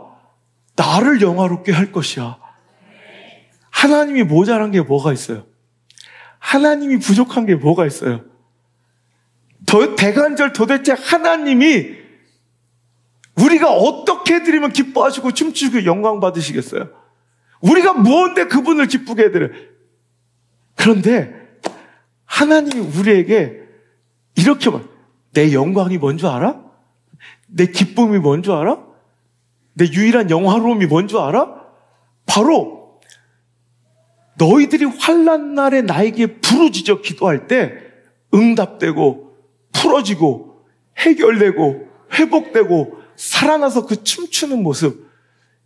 나를 영화롭게 할 것이야. 하나님이 모자란 게 뭐가 있어요? 하나님이 부족한 게 뭐가 있어요? 대간절 도대체 하나님이 우리가 어떻게 해드리면 기뻐하시고 춤추고 영광 받으시겠어요? 우리가 뭔데 그분을 기쁘게 해드려요? 그런데 하나님이 우리에게 이렇게 말, 내 영광이 뭔 줄 알아? 내 기쁨이 뭔 줄 알아? 내 유일한 영화로움이 뭔 줄 알아? 바로 너희들이 환난 날에 나에게 부르짖어 기도할 때 응답되고 풀어지고 해결되고 회복되고 살아나서 그 춤추는 모습,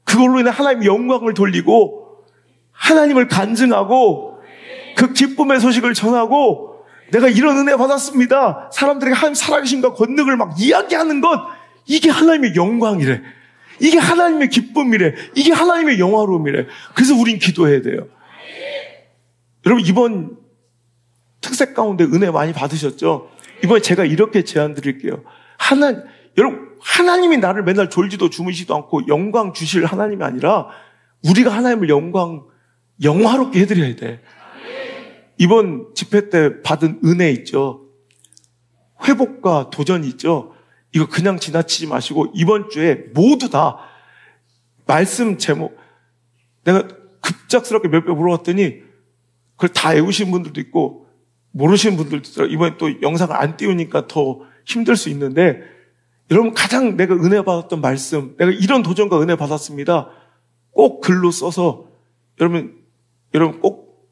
그걸로 인해 하나님의 영광을 돌리고 하나님을 간증하고 그 기쁨의 소식을 전하고 내가 이런 은혜 받았습니다. 사람들에게 하나님 살아계신과 권능을 막 이야기하는 것, 이게 하나님의 영광이래. 이게 하나님의 기쁨이래. 이게 하나님의 영화로움이래. 그래서 우린 기도해야 돼요. 여러분 이번 특색 가운데 은혜 많이 받으셨죠? 이번에 제가 이렇게 제안 드릴게요. 여러분 하나님이 나를 맨날 졸지도 주무시지도 않고 영광 주실 하나님이 아니라 우리가 하나님을 영화롭게 해드려야 돼. 이번 집회 때 받은 은혜 있죠. 회복과 도전이 있죠. 이거 그냥 지나치지 마시고 이번 주에 모두 다 말씀 제목, 내가 급작스럽게 몇 배 물어봤더니 그걸 다 외우신 분들도 있고 모르시는 분들도 있어요. 이번에 또 영상을 안 띄우니까 더 힘들 수 있는데, 여러분 가장 내가 은혜 받았던 말씀, 내가 이런 도전과 은혜 받았습니다. 꼭 글로 써서 여러분 꼭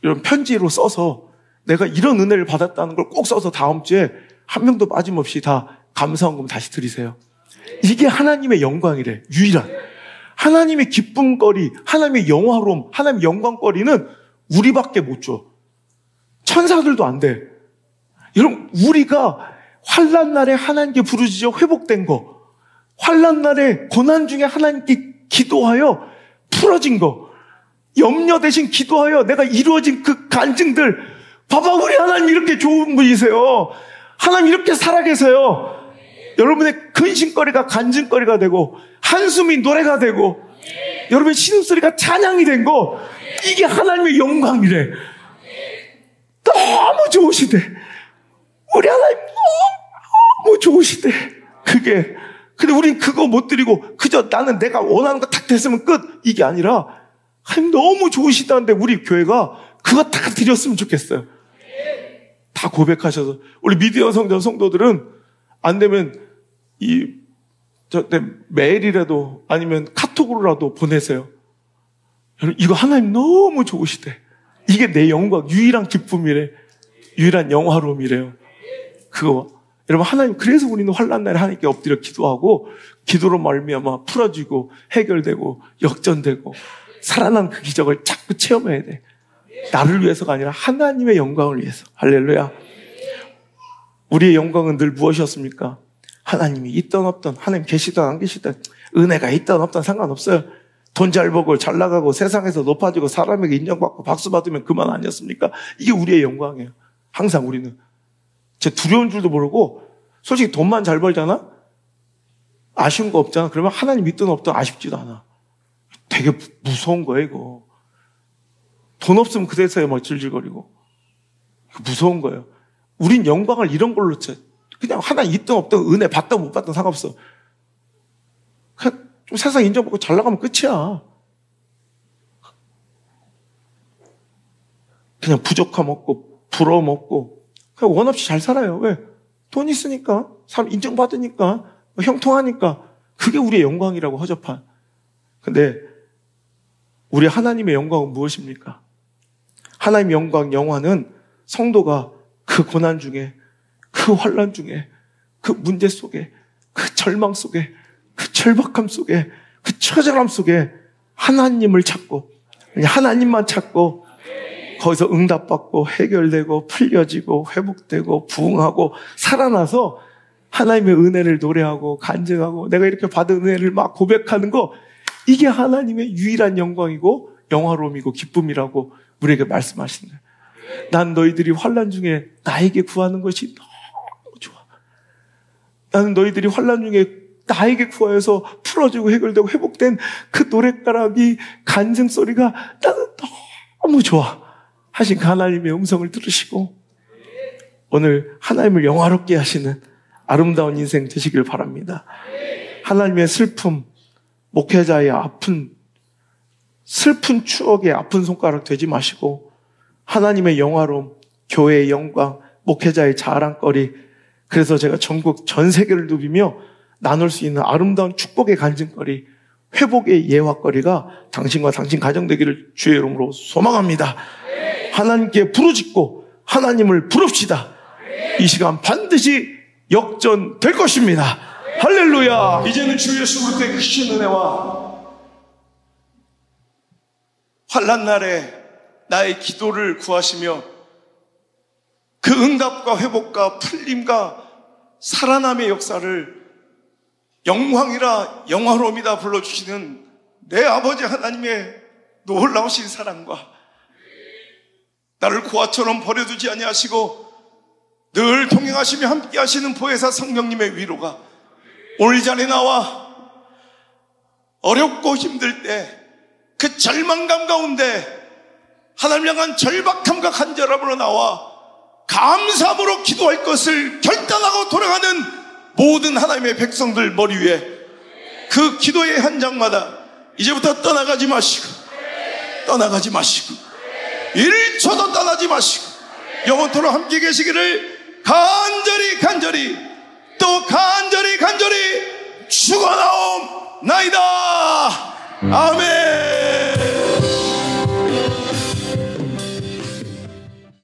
여러분 편지로 써서 내가 이런 은혜를 받았다는 걸 꼭 써서 다음 주에 한 명도 빠짐없이 다 감사원금 다시 드리세요. 이게 하나님의 영광이래. 유일한 하나님의 기쁨거리, 하나님의 영화로움, 하나님의 영광거리는 우리밖에 못 줘. 천사들도 안 돼. 여러분 우리가 환난 날에 하나님께 부르짖어 회복된 거, 환난 날에 고난 중에 하나님께 기도하여 풀어진 거, 염려 대신 기도하여 내가 이루어진 그 간증들, 봐봐 우리 하나님 이렇게 좋은 분이세요. 하나님 이렇게 살아계세요. 여러분의 근심거리가 간증거리가 되고 한숨이 노래가 되고 여러분의 신음소리가 찬양이 된 거, 이게 하나님의 영광이래. 너무 좋으시대. 우리 하나님 너무 좋으시대. 그게. 근데 우린 그거 못 드리고 그저 나는 내가 원하는 거 탁 됐으면 끝, 이게 아니라 하나님 너무 좋으시다는데 우리 교회가 그거 다 드렸으면 좋겠어요. 다 고백하셔서. 우리 미디어 성전 성도들은 안 되면 메일이라도 아니면 카톡으로라도 보내세요. 여러분 이거 하나님 너무 좋으시대. 이게 내 영광, 유일한 기쁨이래. 유일한 영화로움이래요. 그거. 여러분 하나님, 그래서 우리는 환난 날에 하나님께 엎드려 기도하고 기도로 말미암아 풀어지고 해결되고 역전되고 살아난 그 기적을 자꾸 체험해야 돼. 나를 위해서가 아니라 하나님의 영광을 위해서. 할렐루야. 우리의 영광은 늘 무엇이었습니까? 하나님이 있던 없던, 하나님 계시던 안 계시던, 은혜가 있던 없던 상관없어요. 돈 잘 벌고 잘 나가고 세상에서 높아지고 사람에게 인정받고 박수 받으면 그만 아니었습니까? 이게 우리의 영광이에요. 항상 우리는. 제 두려운 줄도 모르고, 솔직히 돈만 잘 벌잖아? 아쉬운 거 없잖아. 그러면 하나님 있든 없든 아쉽지도 않아. 되게 무서운 거예요, 이거. 돈 없으면 그래서야 막 질질거리고. 무서운 거예요. 우린 영광을 이런 걸로 쳐. 그냥 하나님 있든 없든 은혜 받든 못 받든 상관없어. 그냥 좀 세상 인정받고 잘 나가면 끝이야. 그냥 부족함 없고 부러움 없고 그냥 원 없이 잘 살아요. 왜? 돈 있으니까, 사람 인정받으니까, 형통하니까. 그게 우리의 영광이라고 허접한. 근데 우리 하나님의 영광은 무엇입니까? 하나님의 영광, 영화는 성도가 그 고난 중에, 그 환난 중에, 그 문제 속에, 그 절망 속에, 그 절박함 속에, 그 처절함 속에 하나님을 찾고, 하나님만 찾고, 거기서 응답받고 해결되고 풀려지고 회복되고 부흥하고 살아나서 하나님의 은혜를 노래하고 간증하고 내가 이렇게 받은 은혜를 막 고백하는 거, 이게 하나님의 유일한 영광이고 영화로움이고 기쁨이라고 우리에게 말씀하시는 거예요. 난 너희들이 환난 중에 나에게 구하는 것이 너무 좋아. 나는 너희들이 환난 중에 나에게 구하여서 풀어지고 해결되고 회복된 그 노랫가락이 간증소리가 나는 너무 좋아 하신 그 하나님의 음성을 들으시고 오늘 하나님을 영화롭게 하시는 아름다운 인생 되시길 바랍니다. 하나님의 슬픔, 목회자의 슬픈 추억의 아픈 손가락 되지 마시고 하나님의 영화로움, 교회의 영광, 목회자의 자랑거리, 그래서 제가 전국 전 세계를 누비며 나눌 수 있는 아름다운 축복의 간증거리, 회복의 예화거리가 당신과 당신 가정 되기를 주의 이름으로 소망합니다. 하나님께 부르짖고 하나님을 부릅시다. 이 시간 반드시 역전될 것입니다. 할렐루야. 이제는 주 예수 그리스도의 크신 은혜와 환난 날에 나의 기도를 구하시며 그 응답과 회복과 풀림과 살아남의 역사를 영광이라 영화로움이다 불러주시는 내 아버지 하나님의 놀라우신 사랑과 나를 고아처럼 버려두지 아니하시고 늘 동행하시며 함께 하시는 보혜사 성령님의 위로가 오늘 이 자리에 나와 어렵고 힘들 때 그 절망감 가운데 하나님 향한 절박함과 간절함으로 나와 감사함으로 기도할 것을 결단하고 돌아가는 모든 하나님의 백성들 머리 위에 그 기도의 현장마다 이제부터 떠나가지 마시고 1초도 떠나지 마시고 영원토록 함께 계시기를 간절히 또 간절히 죽어나옵나이다. 아멘.